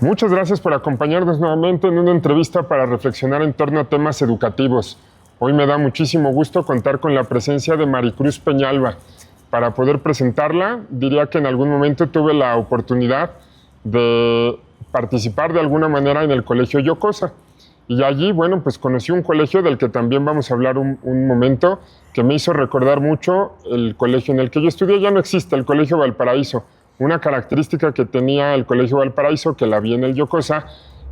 Muchas gracias por acompañarnos nuevamente en una entrevista para reflexionar en torno a temas educativos. Hoy me da muchísimo gusto contar con la presencia de Maricruz Peñalba. Para poder presentarla, diría que en algún momento tuve la oportunidad de participar de alguna manera en el Colegio Yocosa. Y allí, bueno, pues conocí un colegio del que también vamos a hablar un momento, que me hizo recordar mucho el colegio en el que yo estudié. Ya no existe, el Colegio Valparaíso. Una característica que tenía el Colegio Valparaíso, que la vi en el Yocosa,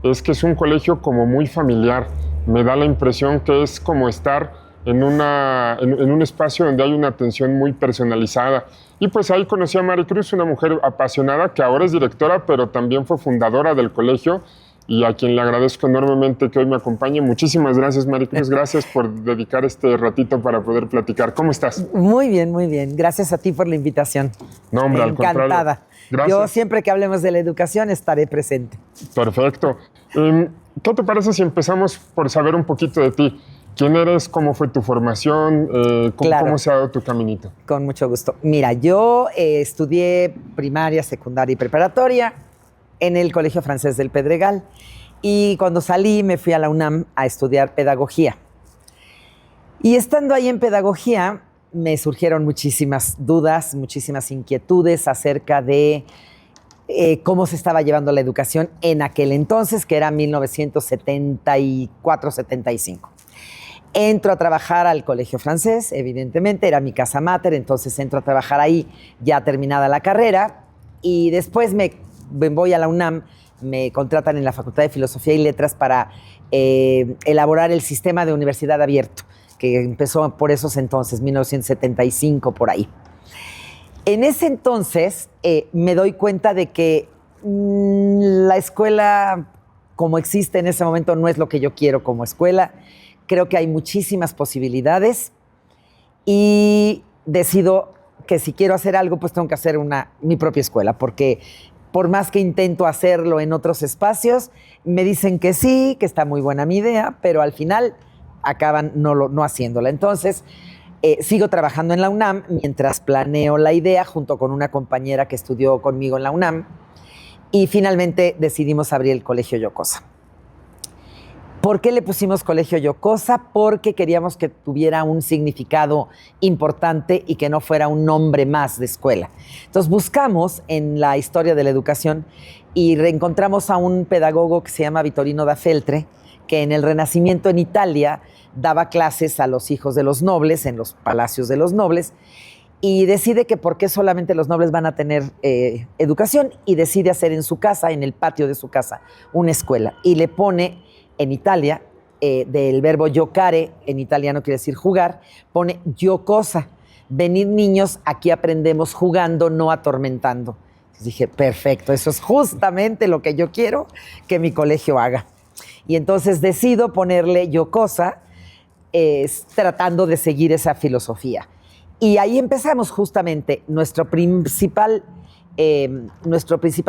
es que es un colegio como muy familiar. Me da la impresión que es como estar en un espacio donde hay una atención muy personalizada. Y pues ahí conocí a Maricruz, una mujer apasionada que ahora es directora, pero también fue fundadora del colegio, y a quien le agradezco enormemente que hoy me acompañe. Muchísimas gracias, Maricruz. Gracias por dedicar este ratito para poder platicar. ¿Cómo estás? Muy bien, muy bien. Gracias a ti por la invitación. No, hombre, al contrario. Encantada. Gracias. Yo siempre que hablemos de la educación estaré presente. Perfecto. ¿Qué te parece si empezamos por saber un poquito de ti? ¿Quién eres? ¿Cómo fue tu formación? ¿Cómo se ha dado tu caminito? Con mucho gusto. Mira, yo estudié primaria, secundaria y preparatoria en el Colegio Francés del Pedregal, y cuando salí me fui a la UNAM a estudiar pedagogía. Y estando ahí en pedagogía me surgieron muchísimas dudas, muchísimas inquietudes acerca de cómo se estaba llevando la educación en aquel entonces, que era 1974-75. Entro a trabajar al Colegio Francés, evidentemente, era mi casa mater, entonces entro a trabajar ahí ya terminada la carrera, y después me voy a la UNAM, me contratan en la Facultad de Filosofía y Letras para elaborar el sistema de universidad abierto, que empezó por esos entonces, 1975, por ahí. En ese entonces me doy cuenta de que la escuela como existe en ese momento no es lo que yo quiero como escuela. Creo que hay muchísimas posibilidades y decido que si quiero hacer algo, pues tengo que hacer mi propia escuela, porque por más que intento hacerlo en otros espacios, me dicen que sí, que está muy buena mi idea, pero al final acaban no haciéndola. Entonces, sigo trabajando en la UNAM mientras planeo la idea junto con una compañera que estudió conmigo en la UNAM, y finalmente decidimos abrir el Colegio Yocosa. ¿Por qué le pusimos Colegio Yocosa? Porque queríamos que tuviera un significado importante y que no fuera un nombre más de escuela. Entonces buscamos en la historia de la educación y reencontramos a un pedagogo que se llama Vittorino da Feltre, que en el Renacimiento en Italia daba clases a los hijos de los nobles en los palacios de los nobles, y decide que por qué solamente los nobles van a tener educación, y decide hacer en su casa, en el patio de su casa, una escuela, y le pone en Italia, del verbo giocare, en italiano quiere decir jugar, pone Yocosa. Venid niños, aquí aprendemos jugando, no atormentando. Entonces dije, perfecto, eso es justamente lo que yo quiero que mi colegio haga. Y entonces decido ponerle Yocosa, tratando de seguir esa filosofía. Y ahí empezamos justamente nuestro principal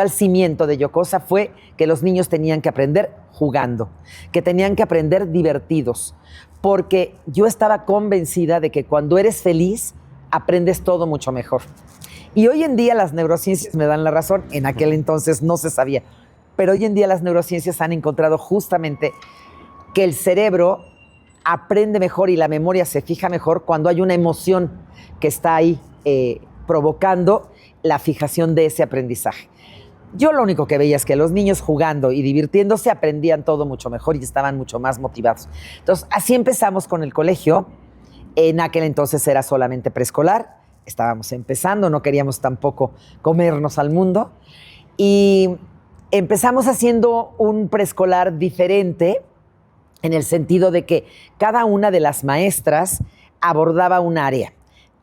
cimiento de Yocosa fue que los niños tenían que aprender jugando, que tenían que aprender divertidos, porque yo estaba convencida de que cuando eres feliz, aprendes todo mucho mejor. Y hoy en día las neurociencias me dan la razón, en aquel entonces no se sabía, pero hoy en día las neurociencias han encontrado justamente que el cerebro aprende mejor y la memoria se fija mejor cuando hay una emoción que está ahí provocando la fijación de ese aprendizaje. Yo lo único que veía es que los niños jugando y divirtiéndose aprendían todo mucho mejor y estaban mucho más motivados. Entonces, así empezamos con el colegio. En aquel entonces era solamente preescolar, estábamos empezando, no queríamos tampoco comernos al mundo. Y empezamos haciendo un preescolar diferente, en el sentido de que cada una de las maestras abordaba un área.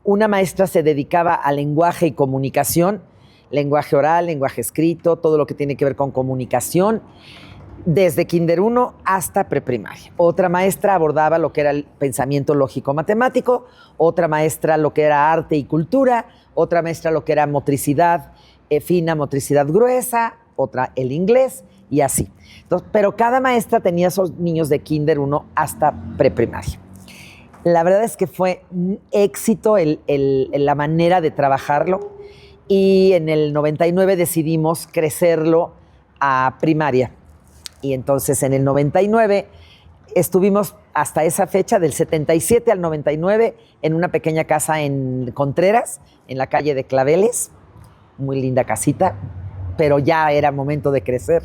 Una maestra se dedicaba a lenguaje y comunicación, lenguaje oral, lenguaje escrito, todo lo que tiene que ver con comunicación, desde Kinder 1 hasta preprimaria. Otra maestra abordaba lo que era el pensamiento lógico-matemático, otra maestra lo que era arte y cultura, otra maestra lo que era motricidad fina, motricidad gruesa, otra el inglés, y así. Entonces, pero cada maestra tenía esos niños de Kinder 1 hasta preprimaria. La verdad es que fue un éxito la manera de trabajarlo, y en el 99 decidimos crecerlo a primaria. Y entonces en el 99 estuvimos hasta esa fecha, del 77 al 99, en una pequeña casa en Contreras, en la calle de Claveles. Muy linda casita, pero ya era momento de crecer.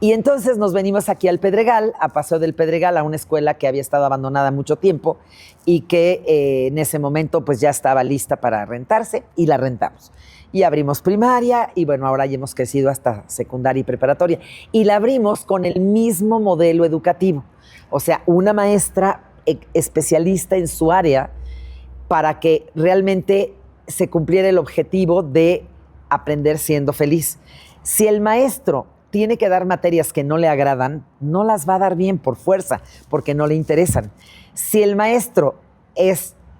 Y entonces nos venimos aquí al Pedregal, a Paseo del Pedregal, a una escuela que había estado abandonada mucho tiempo y que en ese momento pues ya estaba lista para rentarse, y la rentamos. Y abrimos primaria y bueno, ahora ya hemos crecido hasta secundaria y preparatoria. Y la abrimos con el mismo modelo educativo. O sea, una maestra especialista en su área para que realmente se cumpliera el objetivo de aprender siendo feliz. Si el maestro tiene que dar materias que no le agradan, no las va a dar bien por fuerza, porque no le interesan. Si el maestro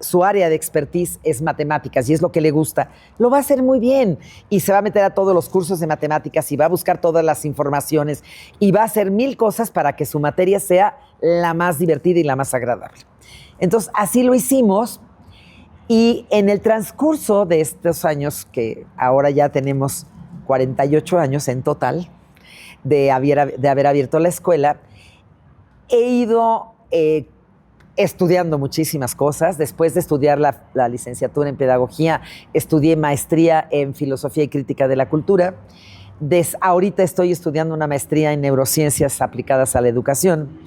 su área de expertise es matemáticas y es lo que le gusta, lo va a hacer muy bien y se va a meter a todos los cursos de matemáticas y va a buscar todas las informaciones y va a hacer 1000 cosas para que su materia sea la más divertida y la más agradable. Entonces, así lo hicimos, y en el transcurso de estos años, que ahora ya tenemos 48 años en total de haber abierto la escuela, he ido estudiando muchísimas cosas. Después de estudiar la licenciatura en pedagogía, estudié maestría en filosofía y crítica de la cultura. Ahorita estoy estudiando una maestría en neurociencias aplicadas a la educación.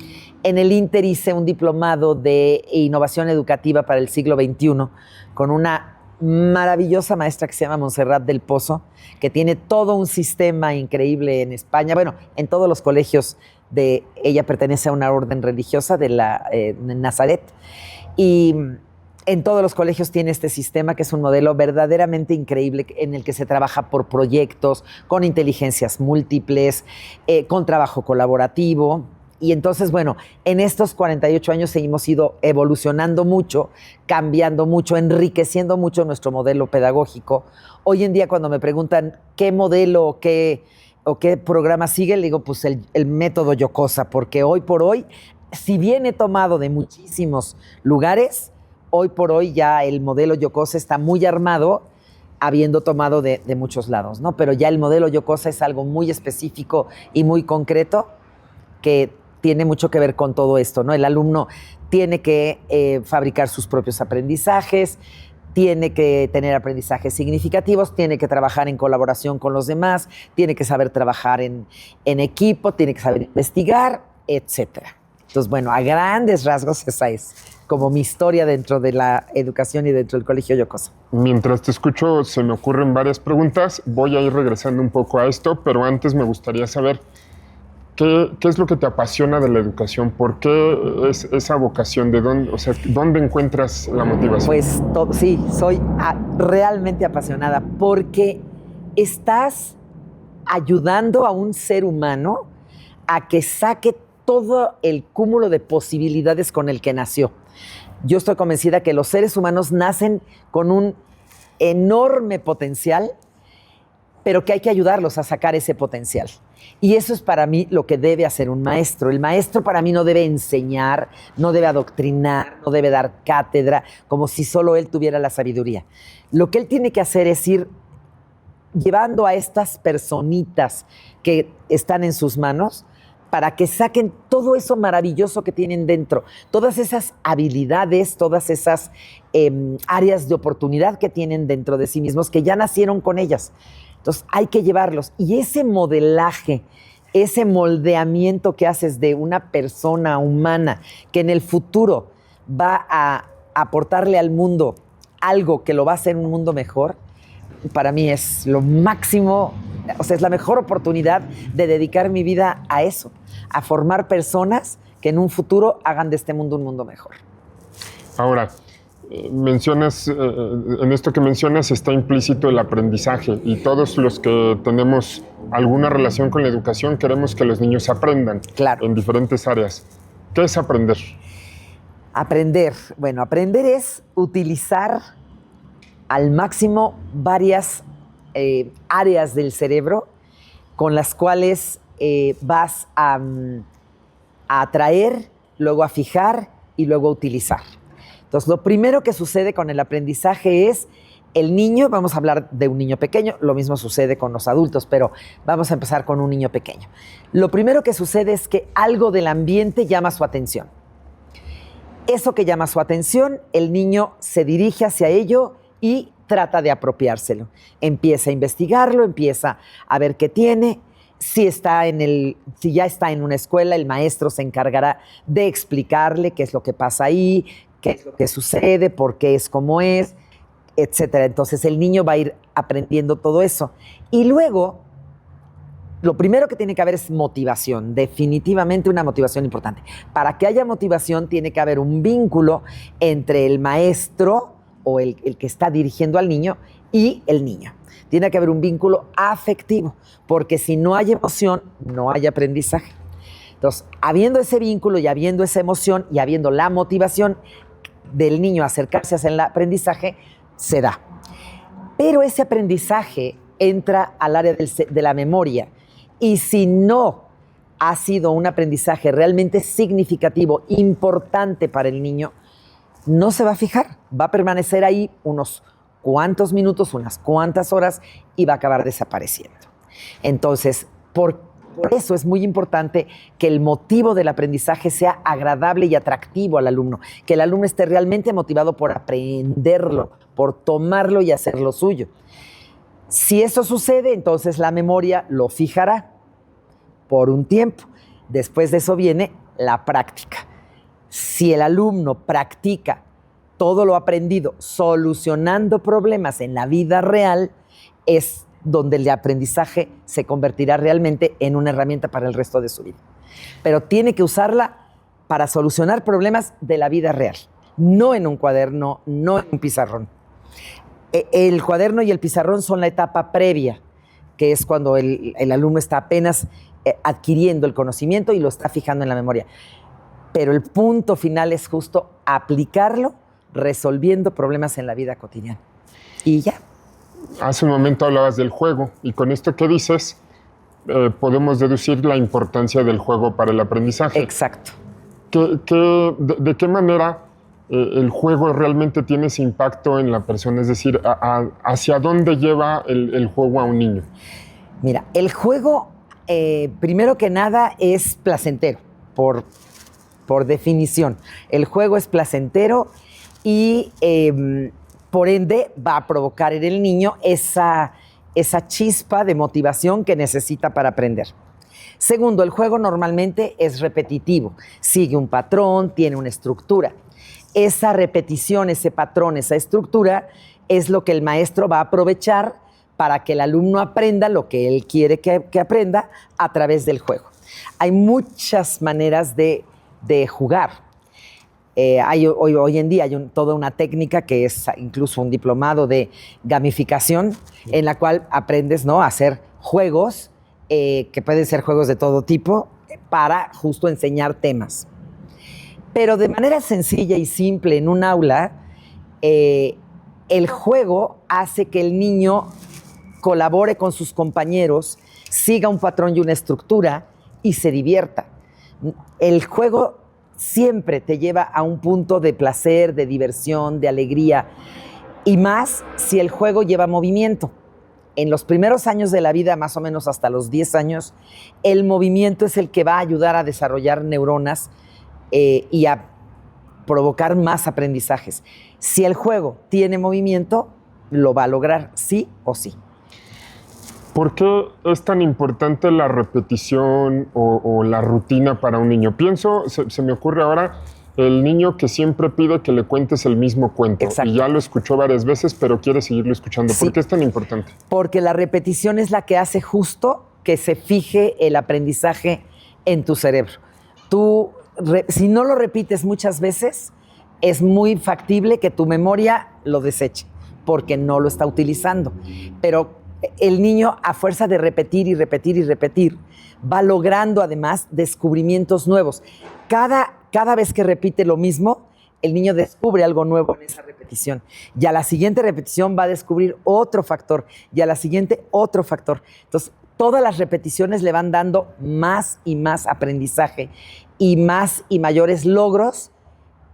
En el Inter hice un diplomado de innovación educativa para el siglo XXI con una maravillosa maestra que se llama Montserrat del Pozo, que tiene todo un sistema increíble en España. Bueno, en todos los colegios ella pertenece a una orden religiosa de Nazaret, y en todos los colegios tiene este sistema, que es un modelo verdaderamente increíble, en el que se trabaja por proyectos, con inteligencias múltiples, con trabajo colaborativo. Y entonces, bueno, en estos 48 años hemos ido evolucionando mucho, cambiando mucho, enriqueciendo mucho nuestro modelo pedagógico. Hoy en día, cuando me preguntan qué modelo o qué programa sigue, le digo, pues el método Yocosa, porque hoy por hoy, si bien he tomado de muchísimos lugares, hoy por hoy ya el modelo Yocosa está muy armado, habiendo tomado de muchos lados, ¿no? Pero ya el modelo Yocosa es algo muy específico y muy concreto, que tiene mucho que ver con todo esto, ¿no? El alumno tiene que fabricar sus propios aprendizajes, tiene que tener aprendizajes significativos, tiene que trabajar en colaboración con los demás, tiene que saber trabajar en equipo, tiene que saber investigar, etcétera. Entonces, bueno, a grandes rasgos esa es como mi historia dentro de la educación y dentro del Colegio Yocosa. Mientras te escucho, se me ocurren varias preguntas. Voy a ir regresando un poco a esto, pero antes me gustaría saber ¿qué es lo que te apasiona de la educación? ¿Por qué es esa vocación? ¿Dónde encuentras la motivación? Pues sí, soy realmente apasionada, porque estás ayudando a un ser humano a que saque todo el cúmulo de posibilidades con el que nació. Yo estoy convencida que los seres humanos nacen con un enorme potencial, pero que hay que ayudarlos a sacar ese potencial. Y eso es para mí lo que debe hacer un maestro. El maestro para mí no debe enseñar, no debe adoctrinar, no debe dar cátedra, como si solo él tuviera la sabiduría. Lo que él tiene que hacer es ir llevando a estas personitas que están en sus manos para que saquen todo eso maravilloso que tienen dentro, todas esas habilidades, todas esas áreas de oportunidad que tienen dentro de sí mismos, que ya nacieron con ellas. Entonces hay que llevarlos. Y ese modelaje, ese moldeamiento que haces de una persona humana que en el futuro va a aportarle al mundo algo que lo va a hacer un mundo mejor, para mí es lo máximo. O sea, es la mejor oportunidad de dedicar mi vida a eso, a formar personas que en un futuro hagan de este mundo un mundo mejor. Ahora, mencionas, en esto que mencionas está implícito el aprendizaje, y todos los que tenemos alguna relación con la educación queremos que los niños aprendan. Claro. En diferentes áreas. ¿Qué es aprender? Bueno, aprender es utilizar al máximo varias áreas del cerebro con las cuales vas a atraer, luego a fijar y luego a utilizar. Entonces, lo primero que sucede con el aprendizaje es El niño, vamos a hablar de un niño pequeño, lo mismo sucede con los adultos, pero vamos a empezar con un niño pequeño. Lo primero que sucede es que algo del ambiente llama su atención. Eso que llama su atención, el niño se dirige hacia ello y trata de apropiárselo. Empieza a investigarlo, empieza a ver qué tiene. Si ya está en una escuela, el maestro se encargará de explicarle qué es lo que pasa ahí, qué es lo que sucede, por qué es como es, etcétera. Entonces el niño va a ir aprendiendo todo eso. Y luego, lo primero que tiene que haber es motivación, definitivamente una motivación importante. Para que haya motivación tiene que haber un vínculo entre el maestro o el que está dirigiendo al niño y el niño. Tiene que haber un vínculo afectivo, porque si no hay emoción, no hay aprendizaje. Entonces, habiendo ese vínculo y habiendo esa emoción y habiendo la motivación del niño a acercarse hacia el aprendizaje, se da. Pero ese aprendizaje entra al área de la memoria, y si no ha sido un aprendizaje realmente significativo, importante para el niño, no se va a fijar, va a permanecer ahí unos cuantos minutos, unas cuantas horas y va a acabar desapareciendo. Entonces, por eso es muy importante que el motivo del aprendizaje sea agradable y atractivo al alumno, que el alumno esté realmente motivado por aprenderlo, por tomarlo y hacerlo suyo. Si eso sucede, entonces la memoria lo fijará por un tiempo. Después de eso viene la práctica. Si el alumno practica todo lo aprendido solucionando problemas en la vida real, es donde el aprendizaje se convertirá realmente en una herramienta para el resto de su vida. Pero tiene que usarla para solucionar problemas de la vida real, no en un cuaderno, no en un pizarrón. El cuaderno y el pizarrón son la etapa previa, que es cuando el alumno está apenas adquiriendo el conocimiento y lo está fijando en la memoria. Pero el punto final es justo aplicarlo resolviendo problemas en la vida cotidiana. Y ya. Hace un momento hablabas del juego, y con esto que dices, podemos deducir la importancia del juego para el aprendizaje. Exacto. ¿De qué manera el juego realmente tiene ese impacto en la persona? Es decir, ¿hacia dónde lleva el juego a un niño? Mira, el juego, primero que nada, es placentero, por definición. El juego es placentero y por ende va a provocar en el niño esa chispa de motivación que necesita para aprender. Segundo, el juego normalmente es repetitivo, sigue un patrón, tiene una estructura. Esa repetición, ese patrón, esa estructura es lo que el maestro va a aprovechar para que el alumno aprenda lo que él quiere que aprenda a través del juego. Hay muchas maneras de jugar. Hoy en día hay toda una técnica que es incluso un diplomado de gamificación, en la cual aprendes, ¿no?, a hacer juegos, que pueden ser juegos de todo tipo, para justo enseñar temas. Pero de manera sencilla y simple en un aula, el juego hace que el niño colabore con sus compañeros, siga un patrón y una estructura y se divierta. El juego siempre te lleva a un punto de placer, de diversión, de alegría, y más si el juego lleva movimiento. En los primeros años de la vida, más o menos hasta los 10 años, el movimiento es el que va a ayudar a desarrollar neuronas y a provocar más aprendizajes. Si el juego tiene movimiento, lo va a lograr sí o sí. ¿Por qué es tan importante la repetición o la rutina para un niño? Se me ocurre ahora, el niño que siempre pide que le cuentes el mismo cuento. Exacto. Y ya lo escuchó varias veces, pero quiere seguirlo escuchando. Sí. ¿Por qué es tan importante? Porque la repetición es la que hace justo que se fije el aprendizaje en tu cerebro. Si no lo repites muchas veces, es muy factible que tu memoria lo deseche, porque no lo está utilizando. Pero el niño, a fuerza de repetir y repetir y repetir, va logrando además descubrimientos nuevos. Cada vez que repite lo mismo, el niño descubre algo nuevo en esa repetición. Y a la siguiente repetición va a descubrir otro factor, y a la siguiente otro factor. Entonces, todas las repeticiones le van dando más y más aprendizaje y más y mayores logros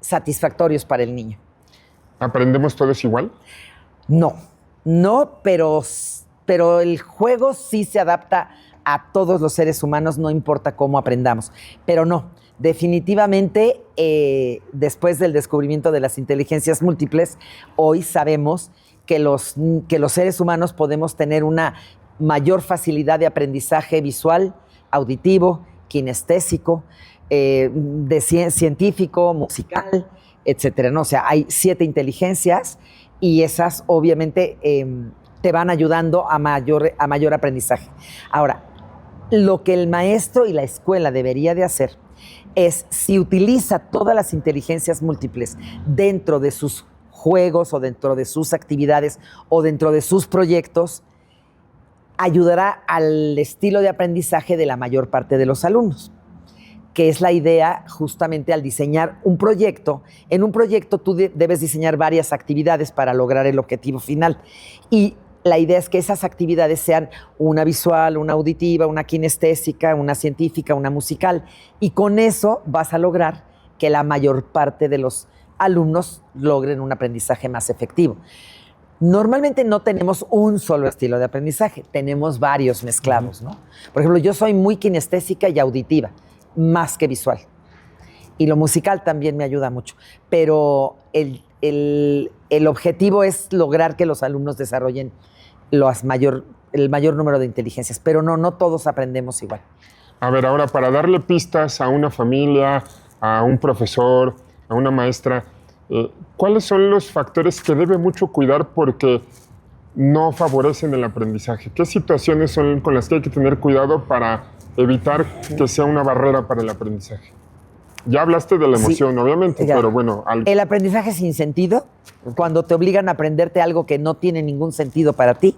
satisfactorios para el niño. ¿Aprendemos todos igual? No. No, pero el juego sí se adapta a todos los seres humanos, no importa cómo aprendamos. Pero no, definitivamente, después del descubrimiento de las inteligencias múltiples, hoy sabemos que que los seres humanos podemos tener una mayor facilidad de aprendizaje visual, auditivo, kinestésico, científico, musical, etcétera, ¿no? O sea, hay 7 inteligencias y esas obviamente te van ayudando a mayor aprendizaje. Ahora, lo que el maestro y la escuela debería de hacer es, si utiliza todas las inteligencias múltiples dentro de sus juegos o dentro de sus actividades o dentro de sus proyectos, ayudará al estilo de aprendizaje de la mayor parte de los alumnos, que es la idea justamente al diseñar un proyecto. En un proyecto tú debes diseñar varias actividades para lograr el objetivo final. Y la idea es que esas actividades sean una visual, una auditiva, una kinestésica, una científica, una musical. Y con eso vas a lograr que la mayor parte de los alumnos logren un aprendizaje más efectivo. Normalmente no tenemos un solo estilo de aprendizaje, tenemos varios mezclados, ¿no? Por ejemplo, yo soy muy kinestésica y auditiva, más que visual. Y lo musical también me ayuda mucho. Pero el objetivo es lograr que los alumnos desarrollen el mayor número de inteligencias. Pero no todos aprendemos igual. A ver, ahora para darle pistas a una familia, a un profesor, a una maestra, ¿cuáles son los factores que debe mucho cuidar porque no favorecen el aprendizaje? ¿Qué situaciones son con las que hay que tener cuidado para evitar que sea una barrera para el aprendizaje? Ya hablaste de la emoción, sí, obviamente, ya. Pero bueno... El aprendizaje sin sentido, cuando te obligan a aprenderte algo que no tiene ningún sentido para ti,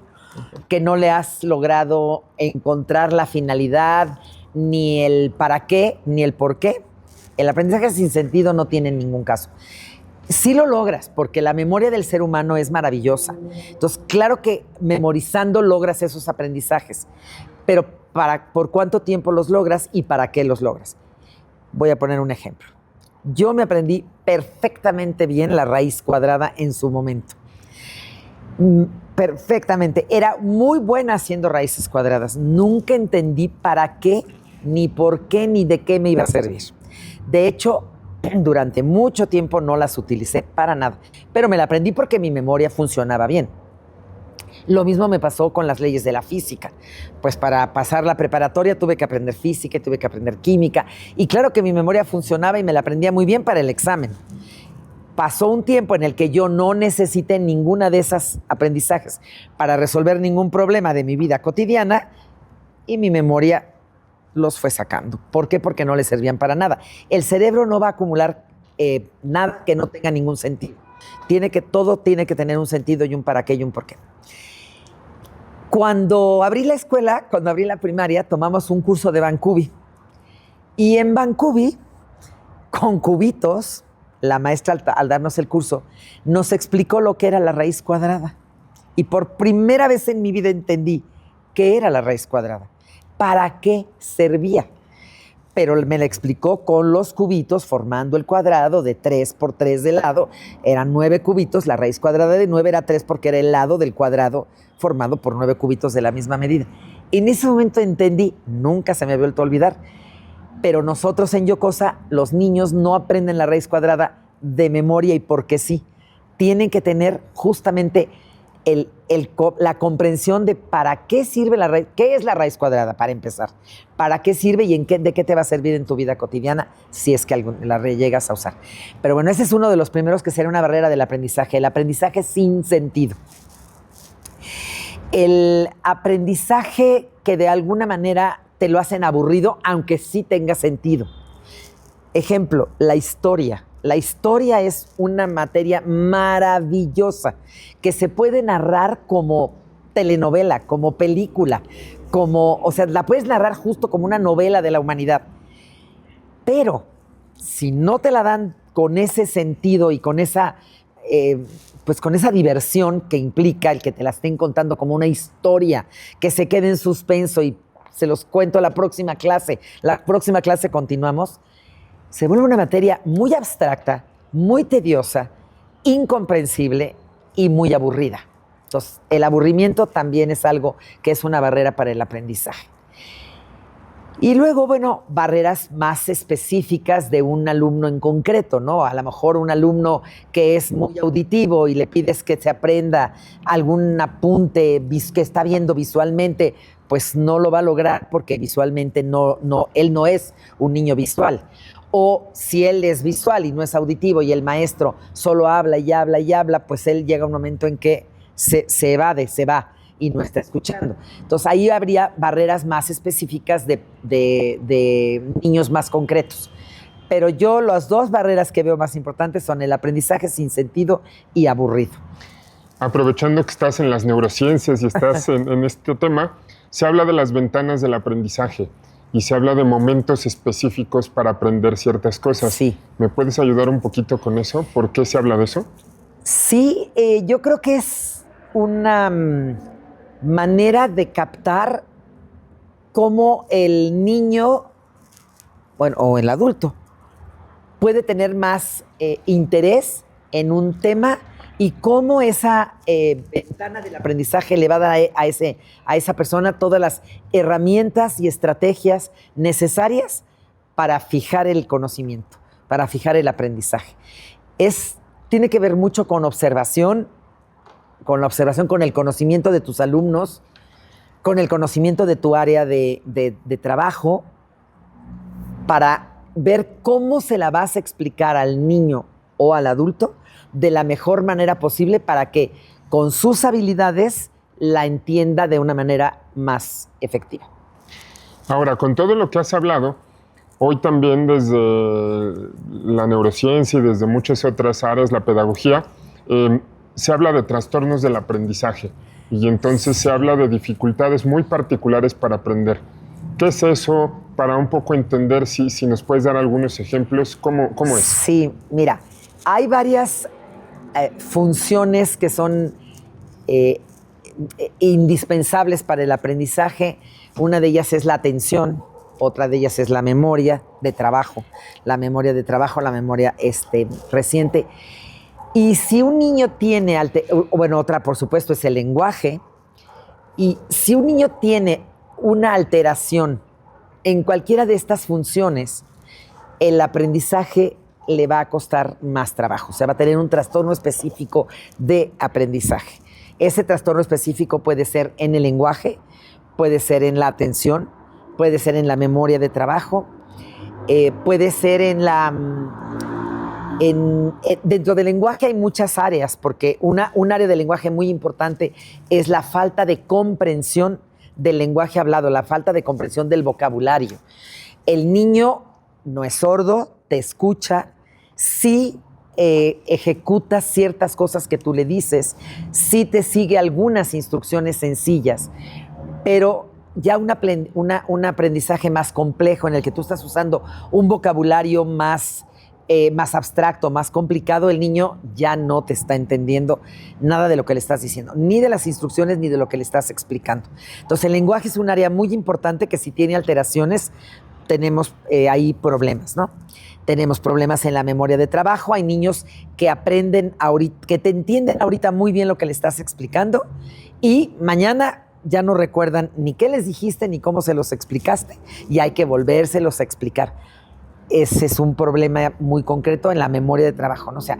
que no le has logrado encontrar la finalidad, ni el para qué, ni el por qué. El aprendizaje sin sentido no tiene ningún caso. Sí lo logras, porque la memoria del ser humano es maravillosa. Entonces, claro que memorizando logras esos aprendizajes, pero ¿por cuánto tiempo los logras y para qué los logras? Voy a poner un ejemplo. Yo me aprendí perfectamente bien la raíz cuadrada en su momento. Perfectamente. Era muy buena haciendo raíces cuadradas. Nunca entendí para qué, ni por qué, ni de qué me iba a servir. De hecho, durante mucho tiempo no las utilicé para nada, pero me la aprendí porque mi memoria funcionaba bien. Lo mismo me pasó con las leyes de la física. Pues para pasar la preparatoria tuve que aprender física, tuve que aprender química, y claro que mi memoria funcionaba y me la aprendía muy bien para el examen. Pasó un tiempo en el que yo no necesité ninguna de esas aprendizajes para resolver ningún problema de mi vida cotidiana y mi memoria los fue sacando. ¿Por qué? Porque no le servían para nada. El cerebro no va a acumular nada que no tenga ningún sentido. Todo tiene que tener un sentido y un para qué y un por qué. Cuando abrí la escuela, cuando abrí la primaria, tomamos un curso de Bancubi. Y en Bancubi, con cubitos, la maestra al darnos el curso, nos explicó lo que era la raíz cuadrada. Y por primera vez en mi vida entendí qué era la raíz cuadrada, para qué servía. Pero me la explicó con los cubitos formando el cuadrado de 3 por 3 de lado. Eran 9 cubitos, la raíz cuadrada de 9 era 3 porque era el lado del cuadrado formado por 9 cubitos de la misma medida. En ese momento entendí, nunca se me ha vuelto a olvidar, pero nosotros en Yocosa, los niños no aprenden la raíz cuadrada de memoria y porque sí. Tienen que tener justamente la comprensión de para qué sirve la raíz, qué es la raíz cuadrada para empezar, para qué sirve y de qué te va a servir en tu vida cotidiana si es que la llegas a usar. Pero bueno, ese es uno de los primeros que sería una barrera del aprendizaje, el aprendizaje sin sentido. El aprendizaje que de alguna manera te lo hacen aburrido, aunque sí tenga sentido. Ejemplo, la historia. La historia es una materia maravillosa que se puede narrar como telenovela, como película, o sea, la puedes narrar justo como una novela de la humanidad. Pero si no te la dan con ese sentido y con esa diversión que implica el que te la estén contando como una historia, que se quede en suspenso y se los cuento la próxima clase. La próxima clase continuamos. Se vuelve una materia muy abstracta, muy tediosa, incomprensible y muy aburrida. Entonces, el aburrimiento también es algo que es una barrera para el aprendizaje. Y luego, bueno, barreras más específicas de un alumno en concreto, ¿no? A lo mejor un alumno que es muy auditivo y le pides que se aprenda algún apunte que está viendo visualmente, pues no lo va a lograr porque visualmente él no es un niño visual. O si él es visual y no es auditivo y el maestro solo habla y habla y habla, pues él llega a un momento en que se evade, se va y no está escuchando. Entonces ahí habría barreras más específicas de niños más concretos. Pero yo las dos barreras que veo más importantes son el aprendizaje sin sentido y aburrido. Aprovechando que estás en las neurociencias y estás en este tema, se habla de las ventanas del aprendizaje y se habla de momentos específicos para aprender ciertas cosas. Sí. ¿Me puedes ayudar un poquito con eso? ¿Por qué se habla de eso? Sí, yo creo que es una manera de captar cómo el niño, bueno, o el adulto, puede tener más interés en un tema y cómo esa ventana del aprendizaje le va a dar a esa persona todas las herramientas y estrategias necesarias para fijar el conocimiento, para fijar el aprendizaje. Tiene que ver mucho con observación, con el conocimiento de tus alumnos, con el conocimiento de tu área de trabajo, para ver cómo se la vas a explicar al niño o al adulto de la mejor manera posible para que con sus habilidades la entienda de una manera más efectiva. Ahora, con todo lo que has hablado, hoy también desde la neurociencia y desde muchas otras áreas, la pedagogía, se habla de trastornos del aprendizaje y entonces se habla de dificultades muy particulares para aprender. ¿Qué es eso? Para un poco entender, si nos puedes dar algunos ejemplos, ¿cómo es? Sí, mira, hay varias funciones que son indispensables para el aprendizaje. Una de ellas es la atención, otra de ellas es la memoria de trabajo, la memoria reciente. Y si un niño tiene, otra por supuesto es el lenguaje, y si un niño tiene una alteración en cualquiera de estas funciones, el aprendizaje le va a costar más trabajo, o sea, va a tener un trastorno específico de aprendizaje. Ese trastorno específico puede ser en el lenguaje, puede ser en la atención, puede ser en la memoria de trabajo, puede ser dentro del lenguaje hay muchas áreas, porque un área del lenguaje muy importante es la falta de comprensión del lenguaje hablado, la falta de comprensión del vocabulario. El niño no es sordo, te escucha, sí ejecuta ciertas cosas que tú le dices, sí te sigue algunas instrucciones sencillas, pero ya un aprendizaje más complejo en el que tú estás usando un vocabulario más abstracto, más complicado, el niño ya no te está entendiendo nada de lo que le estás diciendo, ni de las instrucciones ni de lo que le estás explicando. Entonces el lenguaje es un área muy importante que si tiene alteraciones tenemos ahí problemas, ¿no? Tenemos problemas en la memoria de trabajo. Hay niños que aprenden ahorita, que te entienden ahorita muy bien lo que le estás explicando y mañana ya no recuerdan ni qué les dijiste ni cómo se los explicaste y hay que volvérselos a explicar. Ese es un problema muy concreto en la memoria de trabajo, ¿no? O sea,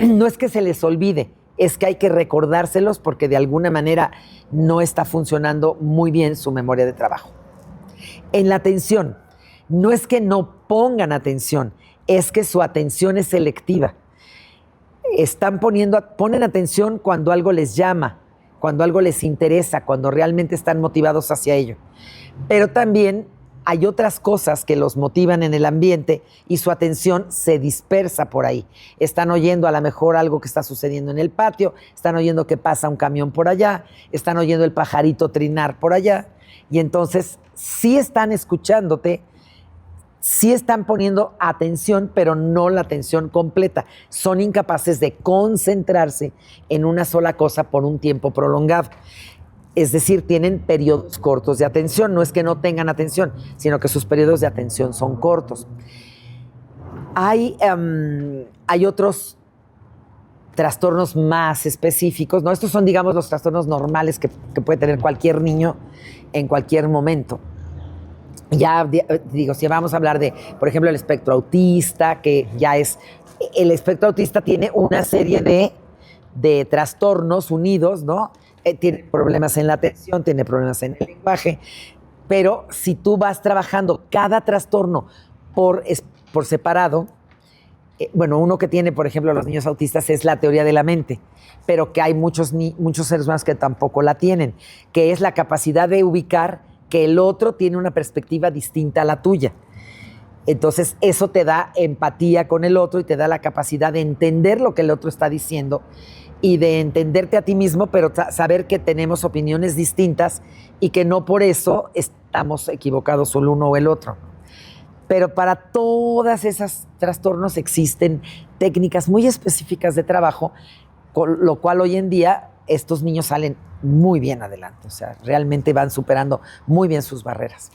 no es que se les olvide, es que hay que recordárselos porque de alguna manera no está funcionando muy bien su memoria de trabajo. En la atención, no es que no pongan atención, es que su atención es selectiva. Ponen atención cuando algo les llama, cuando algo les interesa, cuando realmente están motivados hacia ello. Pero también hay otras cosas que los motivan en el ambiente y su atención se dispersa por ahí. Están oyendo a lo mejor algo que está sucediendo en el patio, están oyendo que pasa un camión por allá, están oyendo el pajarito trinar por allá y entonces sí están escuchándote, sí están poniendo atención, pero no la atención completa. Son incapaces de concentrarse en una sola cosa por un tiempo prolongado. Es decir, tienen periodos cortos de atención. No es que no tengan atención, sino que sus periodos de atención son cortos. Hay otros trastornos más específicos, ¿no? Estos son, digamos, los trastornos normales que puede tener cualquier niño en cualquier momento. Ya digo, si vamos a hablar de, por ejemplo, el espectro autista, que ya es, el espectro autista tiene una serie de trastornos unidos, ¿no? Tiene problemas en la atención, tiene problemas en el lenguaje, pero si tú vas trabajando cada trastorno por separado, bueno, uno que tiene, por ejemplo, los niños autistas es la teoría de la mente, pero que hay muchos seres humanos que tampoco la tienen, que es la capacidad de ubicar que el otro tiene una perspectiva distinta a la tuya. Entonces, eso te da empatía con el otro y te da la capacidad de entender lo que el otro está diciendo y de entenderte a ti mismo, pero saber que tenemos opiniones distintas y que no por eso estamos equivocados el uno o el otro. Pero para todas esas trastornos existen técnicas muy específicas de trabajo, con lo cual hoy en día estos niños salen muy bien adelante. O sea, realmente van superando muy bien sus barreras.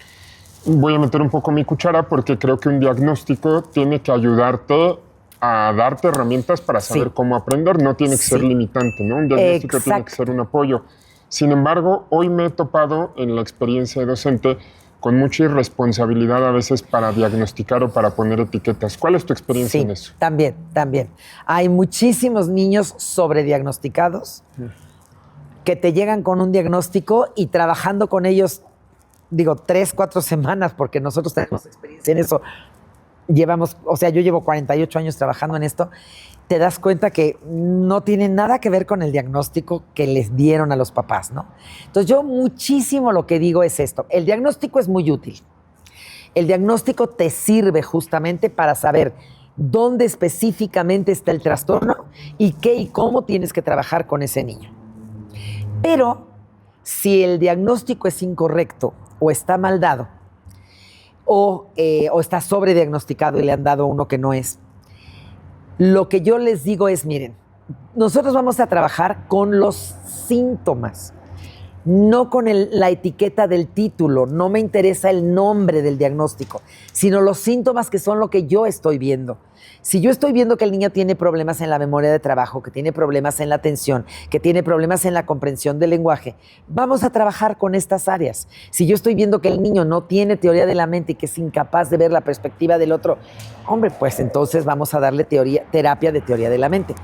Voy a meter un poco mi cuchara porque creo que un diagnóstico tiene que ayudarte a darte herramientas para saber cómo aprender. No tiene que ser limitante, ¿no? Un diagnóstico tiene que ser un apoyo. Sin embargo, hoy me he topado en la experiencia de docente con mucha irresponsabilidad a veces para diagnosticar o para poner etiquetas. ¿Cuál es tu experiencia en eso? También. Hay muchísimos niños sobrediagnosticados que te llegan con un diagnóstico y trabajando con ellos, digo, 3, 4 semanas, porque nosotros tenemos experiencia en eso. Yo llevo 48 años trabajando en esto. Te das cuenta que no tiene nada que ver con el diagnóstico que les dieron a los papás, ¿no? Entonces, yo muchísimo lo que digo es esto. El diagnóstico es muy útil. El diagnóstico te sirve justamente para saber dónde específicamente está el trastorno y qué y cómo tienes que trabajar con ese niño. Pero si el diagnóstico es incorrecto o está mal dado o está sobrediagnosticado y le han dado uno que no es, lo que yo les digo es, miren, nosotros vamos a trabajar con los síntomas, no con la etiqueta del título. No me interesa el nombre del diagnóstico, sino los síntomas, que son lo que yo estoy viendo. Si yo estoy viendo que el niño tiene problemas en la memoria de trabajo, que tiene problemas en la atención, que tiene problemas en la comprensión del lenguaje, vamos a trabajar con estas áreas. Si yo estoy viendo que el niño no tiene teoría de la mente y que es incapaz de ver la perspectiva del otro, hombre, pues entonces vamos a darle terapia de teoría de la mente.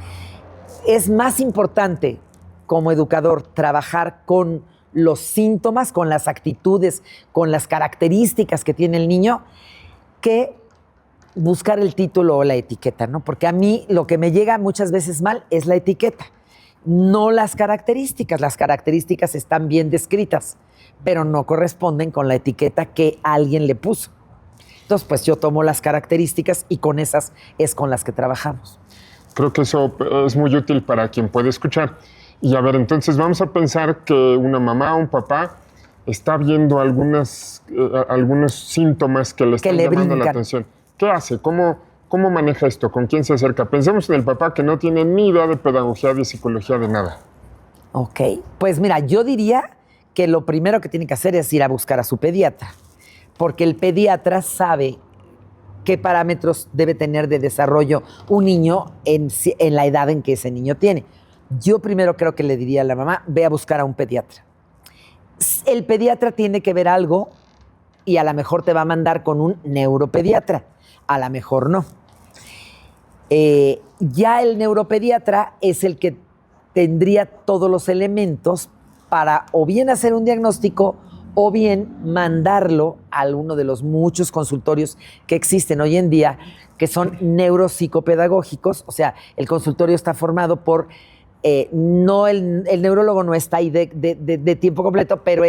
Es más importante como educador trabajar con los síntomas, con las actitudes, con las características que tiene el niño, que buscar el título o la etiqueta, ¿no? Porque a mí lo que me llega muchas veces mal es la etiqueta, no las características. Las características están bien descritas, pero no corresponden con la etiqueta que alguien le puso. Entonces, pues yo tomo las características y con esas es con las que trabajamos. Creo que eso es muy útil para quien puede escuchar. Y a ver, entonces vamos a pensar que una mamá o un papá está viendo algunos síntomas que le están llamando la atención. ¿Qué hace? ¿Cómo maneja esto? ¿Con quién se acerca? Pensemos en el papá que no tiene ni idea de pedagogía, de psicología, de nada. Ok, pues mira, yo diría que lo primero que tiene que hacer es ir a buscar a su pediatra, porque el pediatra sabe qué parámetros debe tener de desarrollo un niño en la edad en que ese niño tiene. Yo primero creo que le diría a la mamá, ve a buscar a un pediatra. El pediatra tiene que ver algo y a lo mejor te va a mandar con un neuropediatra, a lo mejor no. Ya el neuropediatra es el que tendría todos los elementos para o bien hacer un diagnóstico o bien mandarlo a uno de los muchos consultorios que existen hoy en día, que son neuropsicopedagógicos. O sea, el consultorio está formado por... no el neurólogo no está ahí de tiempo completo, pero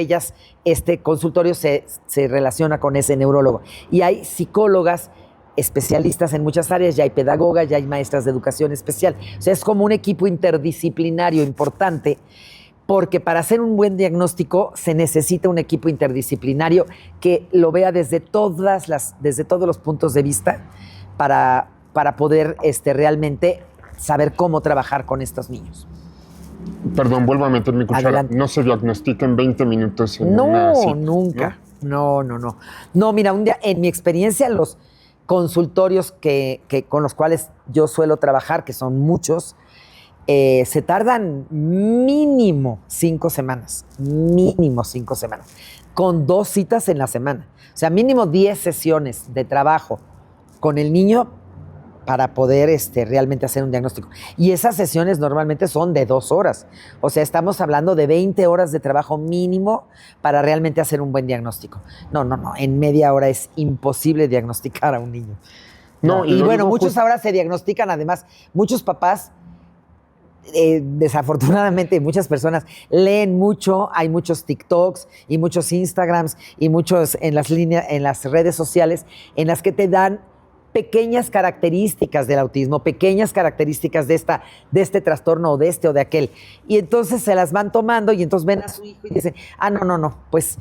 este consultorio se relaciona con ese neurólogo. Y hay psicólogas especialistas en muchas áreas, ya hay pedagogas, ya hay maestras de educación especial. O sea, es como un equipo interdisciplinario importante, porque para hacer un buen diagnóstico se necesita un equipo interdisciplinario que lo vea desde todos los puntos de vista para poder realmente saber cómo trabajar con estos niños. Perdón, vuelvo a meter mi cuchara. Adelante. No se diagnostica en 20 minutos en No, una cita, nunca. ¿No? No, mira, un día, en mi experiencia, los consultorios con los cuales yo suelo trabajar, que son muchos, se tardan mínimo 5 semanas, con 2 citas en la semana. O sea, mínimo 10 sesiones de trabajo con el niño para poder realmente hacer un diagnóstico. Y esas sesiones normalmente son de 2 horas. O sea, estamos hablando de 20 horas de trabajo mínimo para realmente hacer un buen diagnóstico. No. En media hora es imposible diagnosticar a un niño. No. Y bueno, muchos ahora se diagnostican, además, muchos papás, desafortunadamente muchas personas leen mucho, hay muchos TikToks y muchos Instagrams y muchos en las redes sociales en las que te dan pequeñas características del autismo, pequeñas características de este trastorno o de este o de aquel. Y entonces se las van tomando y entonces ven a su hijo y dicen, no, pues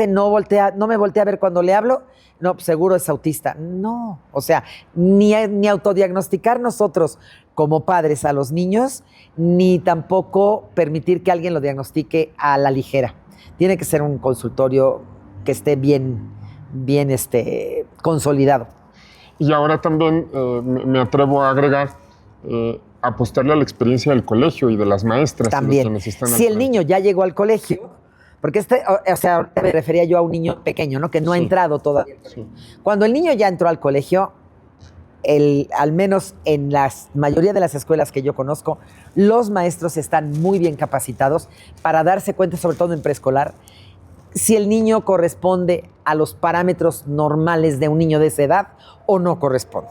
no me voltea a ver cuando le hablo, no, pues seguro es autista. No, o sea, ni autodiagnosticar nosotros como padres a los niños, ni tampoco permitir que alguien lo diagnostique a la ligera. Tiene que ser un consultorio que esté bien consolidado. Y ahora también me atrevo a agregar, apostarle a la experiencia del colegio y de las maestras. También. Y de quienes están si el niño ya llegó al colegio, porque me refería yo a un niño pequeño, ¿no? Que no ha entrado todavía. Sí. Cuando el niño ya entró al colegio, al menos en la mayoría de las escuelas que yo conozco, los maestros están muy bien capacitados para darse cuenta, sobre todo en preescolar, si el niño corresponde a los parámetros normales de un niño de esa edad o no corresponde.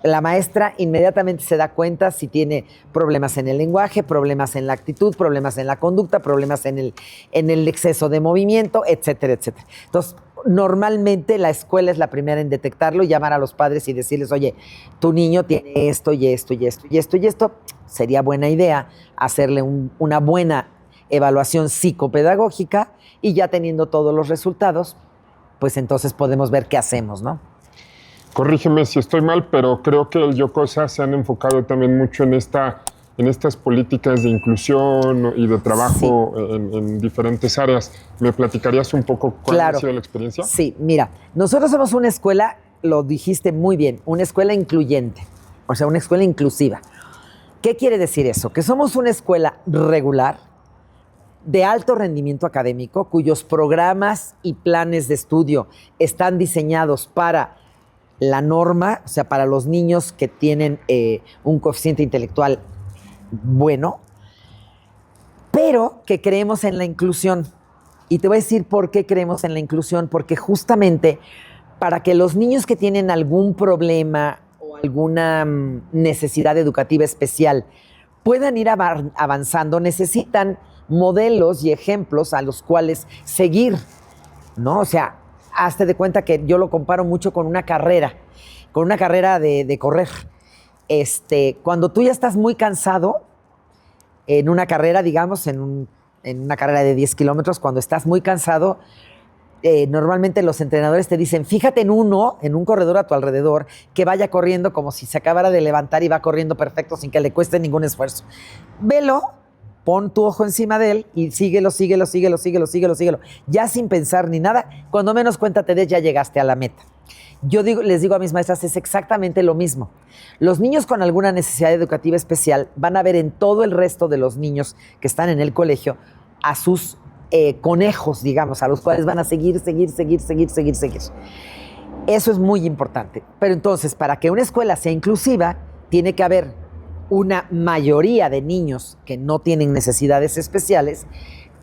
La maestra inmediatamente se da cuenta si tiene problemas en el lenguaje, problemas en la actitud, problemas en la conducta, problemas en el exceso de movimiento, etcétera, etcétera. Entonces, normalmente la escuela es la primera en detectarlo y llamar a los padres y decirles, oye, tu niño tiene esto y esto y esto y esto y esto. Sería buena idea hacerle una buena evaluación psicopedagógica y ya teniendo todos los resultados, pues entonces podemos ver qué hacemos, ¿no? Corrígeme si estoy mal, pero creo que el Yocosa se han enfocado también mucho en estas políticas de inclusión y de trabajo en diferentes áreas. ¿Me platicarías un poco cuál ha sido la experiencia? Sí, mira, nosotros somos una escuela, lo dijiste muy bien, una escuela incluyente, o sea, una escuela inclusiva. ¿Qué quiere decir eso? Que somos una escuela regular, de alto rendimiento académico, cuyos programas y planes de estudio están diseñados para la norma, o sea, para los niños que tienen un coeficiente intelectual bueno, pero que creemos en la inclusión. Y te voy a decir por qué creemos en la inclusión, porque justamente para que los niños que tienen algún problema o alguna necesidad educativa especial puedan ir avanzando, necesitan modelos y ejemplos a los cuales seguir, ¿no? O sea, hazte de cuenta que yo lo comparo mucho con una carrera de correr. Cuando tú ya estás muy cansado en una carrera, digamos, en una carrera de 10 kilómetros, cuando estás muy cansado, normalmente los entrenadores te dicen, fíjate en un corredor a tu alrededor, que vaya corriendo como si se acabara de levantar y va corriendo perfecto sin que le cueste ningún esfuerzo. Velo, pon tu ojo encima de él y síguelo. Ya sin pensar ni nada, cuando menos cuenta te des, ya llegaste a la meta. Les digo a mis maestras, es exactamente lo mismo. Los niños con alguna necesidad educativa especial van a ver en todo el resto de los niños que están en el colegio a sus conejos, digamos, a los cuales van a seguir. Eso es muy importante. Pero entonces, para que una escuela sea inclusiva, tiene que haber una mayoría de niños que no tienen necesidades especiales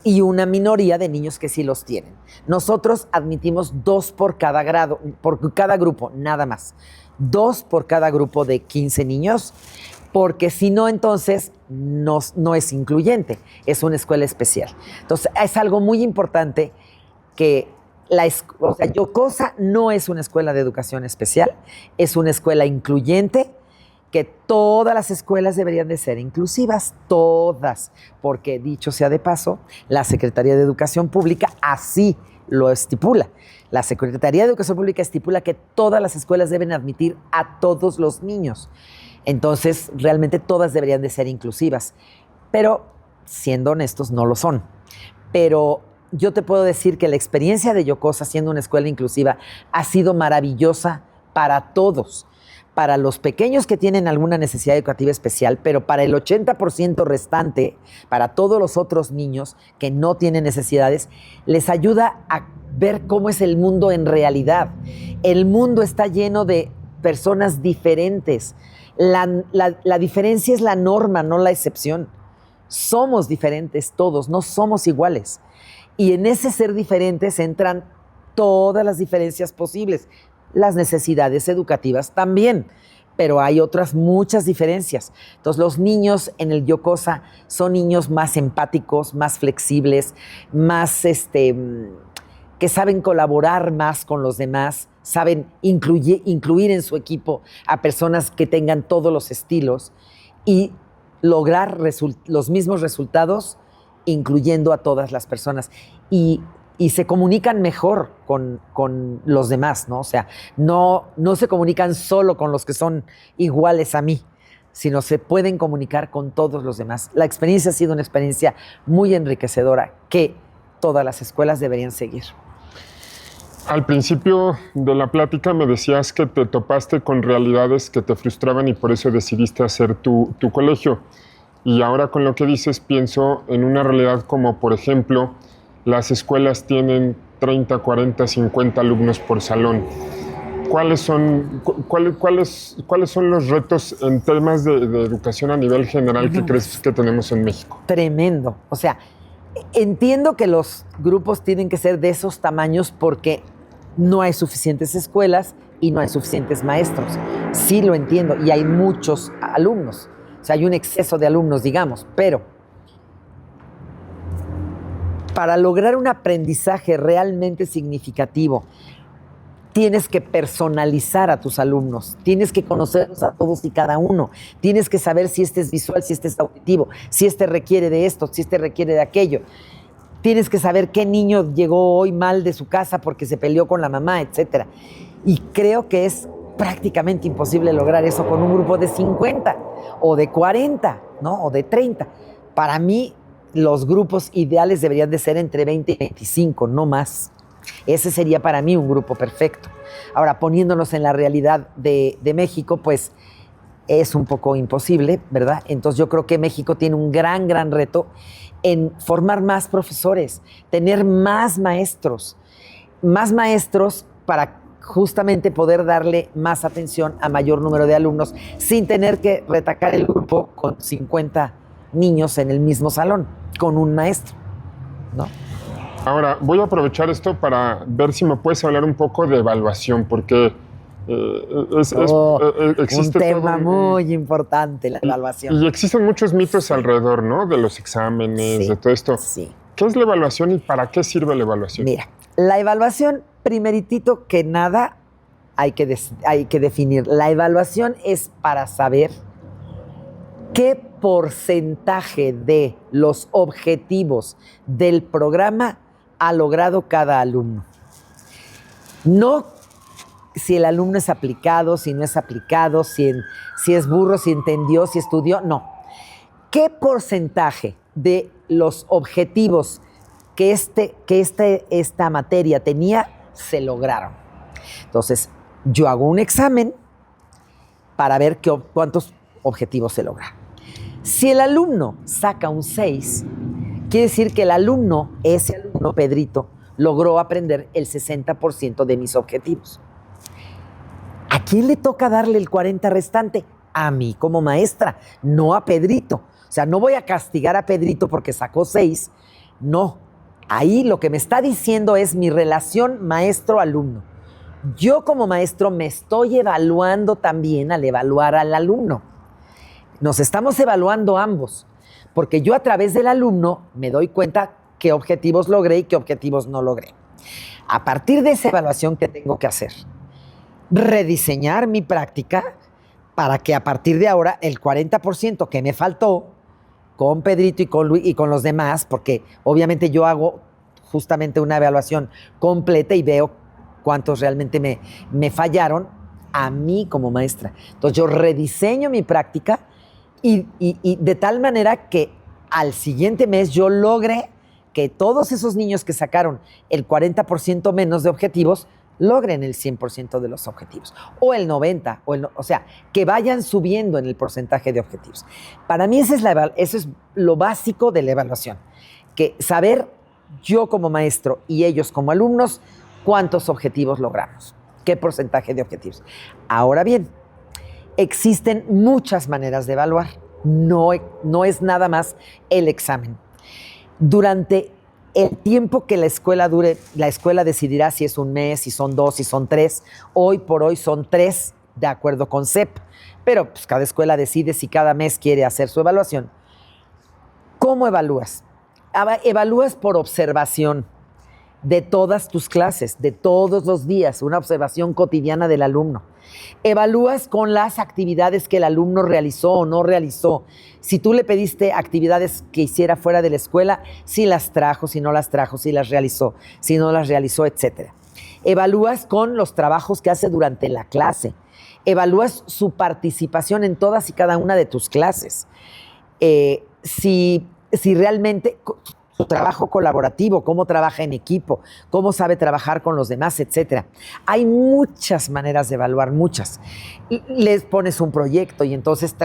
y una minoría de niños que sí los tienen. Nosotros admitimos 2 por cada grupo, nada más. 2 por cada grupo de 15 niños, porque si no, entonces no es incluyente, es una escuela especial. Entonces, es algo muy importante que Yocosa no es una escuela de educación especial, es una escuela incluyente, que todas las escuelas deberían de ser inclusivas, todas, porque dicho sea de paso, la Secretaría de Educación Pública así lo estipula. La Secretaría de Educación Pública estipula que todas las escuelas deben admitir a todos los niños. Entonces, realmente todas deberían de ser inclusivas, pero siendo honestos, no lo son. Pero yo te puedo decir que la experiencia de Yocosa siendo una escuela inclusiva ha sido maravillosa para todos, para los pequeños que tienen alguna necesidad educativa especial, pero para el 80% restante, para todos los otros niños que no tienen necesidades, les ayuda a ver cómo es el mundo en realidad. El mundo está lleno de personas diferentes. La diferencia es la norma, no la excepción. Somos diferentes todos, no somos iguales. Y en ese ser diferentes entran todas las diferencias posibles. Las necesidades educativas también, pero hay otras muchas diferencias. Entonces, los niños en el Yocosa son niños más empáticos, más flexibles, más que saben colaborar más con los demás, saben incluir en su equipo a personas que tengan todos los estilos y lograr los mismos resultados incluyendo a todas las personas. Y se comunican mejor con los demás, ¿no? O sea, no se comunican solo con los que son iguales a mí, sino se pueden comunicar con todos los demás. La experiencia ha sido una experiencia muy enriquecedora que todas las escuelas deberían seguir. Al principio de la plática me decías que te topaste con realidades que te frustraban y por eso decidiste hacer tu colegio. Y ahora con lo que dices pienso en una realidad como, por ejemplo, las escuelas tienen 30, 40, 50 alumnos por salón. ¿Cuáles son los retos en temas de educación a nivel general que crees que tenemos en México? Tremendo. O sea, entiendo que los grupos tienen que ser de esos tamaños porque no hay suficientes escuelas y no hay suficientes maestros. Sí lo entiendo y hay muchos alumnos. O sea, hay un exceso de alumnos, digamos, pero para lograr un aprendizaje realmente significativo, tienes que personalizar a tus alumnos, tienes que conocerlos a todos y cada uno, tienes que saber si este es visual, si este es auditivo, si este requiere de esto, si este requiere de aquello. Tienes que saber qué niño llegó hoy mal de su casa porque se peleó con la mamá, etc. Y creo que es prácticamente imposible lograr eso con un grupo de 50 o de 40, ¿no? O de 30. Para mí, los grupos ideales deberían de ser entre 20 y 25, no más. Ese sería para mí un grupo perfecto. Ahora, poniéndonos en la realidad de México, pues es un poco imposible, ¿verdad? Entonces yo creo que México tiene un gran reto en formar más profesores, tener más maestros para justamente poder darle más atención a mayor número de alumnos sin tener que retacar el grupo con 50 niños en el mismo salón, con un maestro, ¿no? Ahora, voy a aprovechar esto para ver si me puedes hablar un poco de evaluación, porque existe un tema muy importante, la evaluación. Y existen muchos mitos alrededor, ¿no? De los exámenes, de todo esto. Sí. ¿Qué es la evaluación y para qué sirve la evaluación? Mira, la evaluación, primeritito que nada, hay que definir. La evaluación es para saber qué porcentaje de los objetivos del programa ha logrado cada alumno. No si el alumno es aplicado, si no es aplicado, si es burro, si entendió, si estudió, no. ¿Qué porcentaje de los objetivos que esta materia tenía se lograron? Entonces, yo hago un examen para ver cuántos objetivos se logran. Si el alumno saca un 6, quiere decir que ese alumno, Pedrito, logró aprender el 60% de mis objetivos. ¿A quién le toca darle el 40 restante? A mí como maestra, no a Pedrito. O sea, no voy a castigar a Pedrito porque sacó 6. No. Ahí lo que me está diciendo es mi relación maestro-alumno. Yo como maestro me estoy evaluando también al evaluar al alumno. Nos estamos evaluando ambos, porque yo a través del alumno me doy cuenta qué objetivos logré y qué objetivos no logré. A partir de esa evaluación, ¿qué tengo que hacer? Rediseñar mi práctica para que a partir de ahora el 40% que me faltó con Pedrito y con Luis y con los demás, porque obviamente yo hago justamente una evaluación completa y veo cuántos realmente me fallaron a mí como maestra. Entonces yo rediseño mi práctica y de tal manera que al siguiente mes yo logre que todos esos niños que sacaron el 40% menos de objetivos logren el 100% de los objetivos, o el 90%, o sea, que vayan subiendo en el porcentaje de objetivos. Para mí eso es lo básico de la evaluación, que saber yo como maestro y ellos como alumnos cuántos objetivos logramos, qué porcentaje de objetivos. Ahora bien, existen muchas maneras de evaluar, no es nada más el examen. Durante el tiempo que la escuela dure, la escuela decidirá si es un mes, si son 2, si son 3. Hoy por hoy son 3, de acuerdo con CEP, pero pues cada escuela decide si cada mes quiere hacer su evaluación. ¿Cómo evalúas? Evalúas por observación de todas tus clases, de todos los días, una observación cotidiana del alumno. Evalúas con las actividades que el alumno realizó o no realizó. Si tú le pediste actividades que hiciera fuera de la escuela, si las trajo, si no las trajo, si las realizó, si no las realizó, etc. Evalúas con los trabajos que hace durante la clase. Evalúas su participación en todas y cada una de tus clases. Si realmente su trabajo colaborativo, cómo trabaja en equipo, cómo sabe trabajar con los demás, etc. Hay muchas maneras de evaluar, muchas. Les pones un proyecto y entonces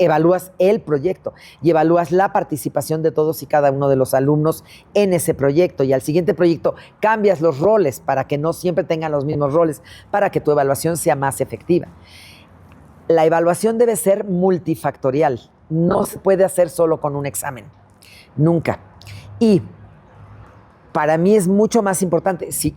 evalúas el proyecto y evalúas la participación de todos y cada uno de los alumnos en ese proyecto, y al siguiente proyecto cambias los roles para que no siempre tengan los mismos roles, para que tu evaluación sea más efectiva. La evaluación debe ser multifactorial, no se puede hacer solo con un examen, nunca. Y para mí es mucho más importante, sí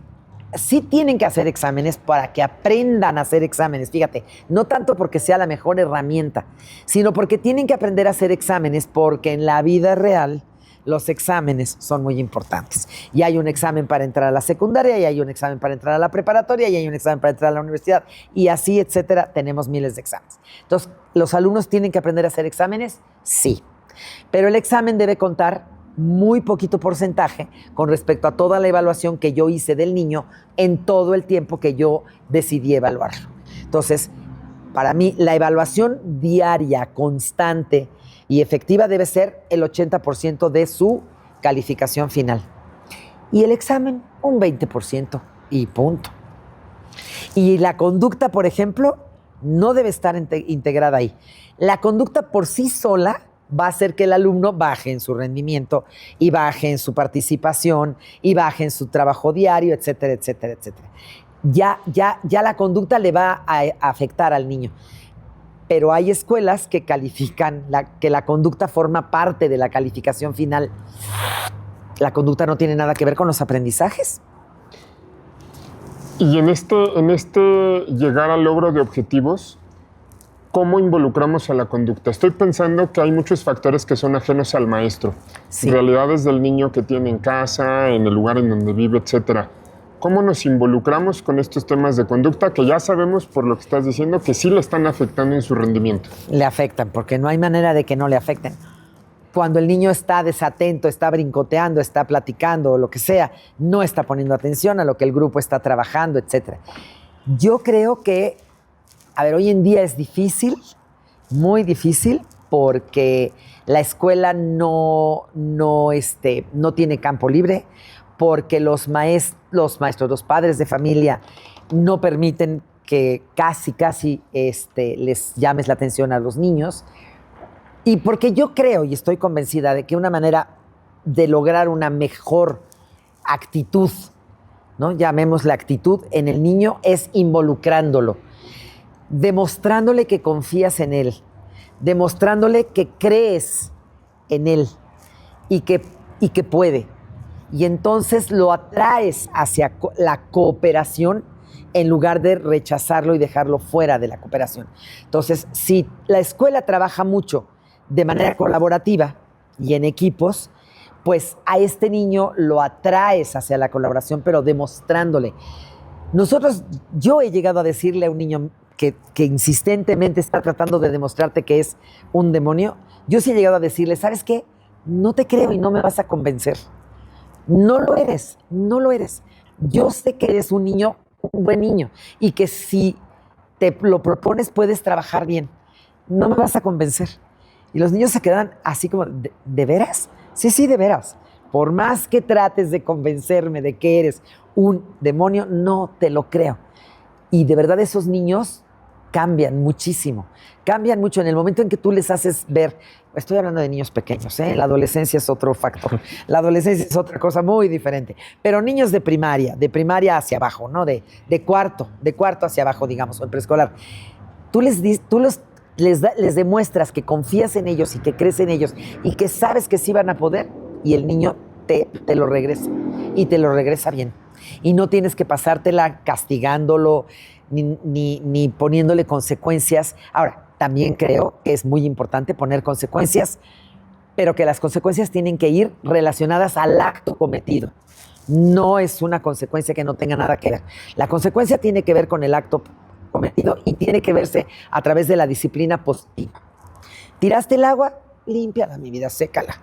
tienen que hacer exámenes para que aprendan a hacer exámenes, fíjate, no tanto porque sea la mejor herramienta, sino porque tienen que aprender a hacer exámenes, porque en la vida real los exámenes son muy importantes. Y hay un examen para entrar a la secundaria, y hay un examen para entrar a la preparatoria, y hay un examen para entrar a la universidad, y así, etcétera, tenemos miles de exámenes. Entonces, ¿los alumnos tienen que aprender a hacer exámenes? Sí. Pero el examen debe contar muy poquito porcentaje con respecto a toda la evaluación que yo hice del niño en todo el tiempo que yo decidí evaluarlo. Entonces, para mí, la evaluación diaria, constante y efectiva debe ser el 80% de su calificación final. Y el examen, un 20% y punto. Y la conducta, por ejemplo, no debe estar integrada ahí. La conducta por sí sola va a hacer que el alumno baje en su rendimiento y baje en su participación y baje en su trabajo diario, etcétera, etcétera, etcétera. Ya la conducta le va a afectar al niño. Pero hay escuelas que califican, que la conducta forma parte de la calificación final. La conducta no tiene nada que ver con los aprendizajes. Y en este llegar al logro de objetivos, ¿cómo involucramos a la conducta? Estoy pensando que hay muchos factores que son ajenos al maestro. Sí. Realidades del niño que tiene en casa, en el lugar en donde vive, etcétera. ¿Cómo nos involucramos con estos temas de conducta que ya sabemos, por lo que estás diciendo, que sí le están afectando en su rendimiento? Le afectan, porque no hay manera de que no le afecten. Cuando el niño está desatento, está brincoteando, está platicando o lo que sea, no está poniendo atención a lo que el grupo está trabajando, etcétera. Yo creo que, hoy en día es difícil, muy difícil, porque la escuela no tiene campo libre, porque los maestros, los padres de familia no permiten que casi les llames la atención a los niños. Y porque yo creo y estoy convencida de que una manera de lograr una mejor actitud, ¿no? Llamémosla actitud en el niño, es involucrándolo, demostrándole que confías en él, demostrándole que crees en él y que puede. Y entonces lo atraes hacia la cooperación en lugar de rechazarlo y dejarlo fuera de la cooperación. Entonces, si la escuela trabaja mucho de manera colaborativa y en equipos, pues a este niño lo atraes hacia la colaboración, pero demostrándole. Yo he llegado a decirle a un niño que insistentemente está tratando de demostrarte que es un demonio, yo sí he llegado a decirle, ¿sabes qué? No te creo y no me vas a convencer. No lo eres. Yo sé que eres un buen niño, y que si te lo propones puedes trabajar bien. No me vas a convencer. Y los niños se quedan así como, ¿de veras? Sí, de veras. Por más que trates de convencerme de que eres un demonio, no te lo creo. Y de verdad esos niños cambian muchísimo. Cambian mucho en el momento en que tú les haces ver. Estoy hablando de niños pequeños, ¿eh? La adolescencia es otro factor. La adolescencia es otra cosa muy diferente. Pero niños de primaria hacia abajo, ¿no? De cuarto hacia abajo, digamos, o en preescolar. Tú les demuestras que confías en ellos y que crees en ellos y que sabes que sí van a poder, y el niño te lo regresa, y te lo regresa bien. Y no tienes que pasártela castigándolo ni poniéndole consecuencias. Ahora, también creo que es muy importante poner consecuencias, pero que las consecuencias tienen que ir relacionadas al acto cometido. No es una consecuencia que no tenga nada que ver. La consecuencia tiene que ver con el acto cometido y tiene que verse a través de la disciplina positiva. ¿Tiraste el agua? Límpiala, mi vida, sécala.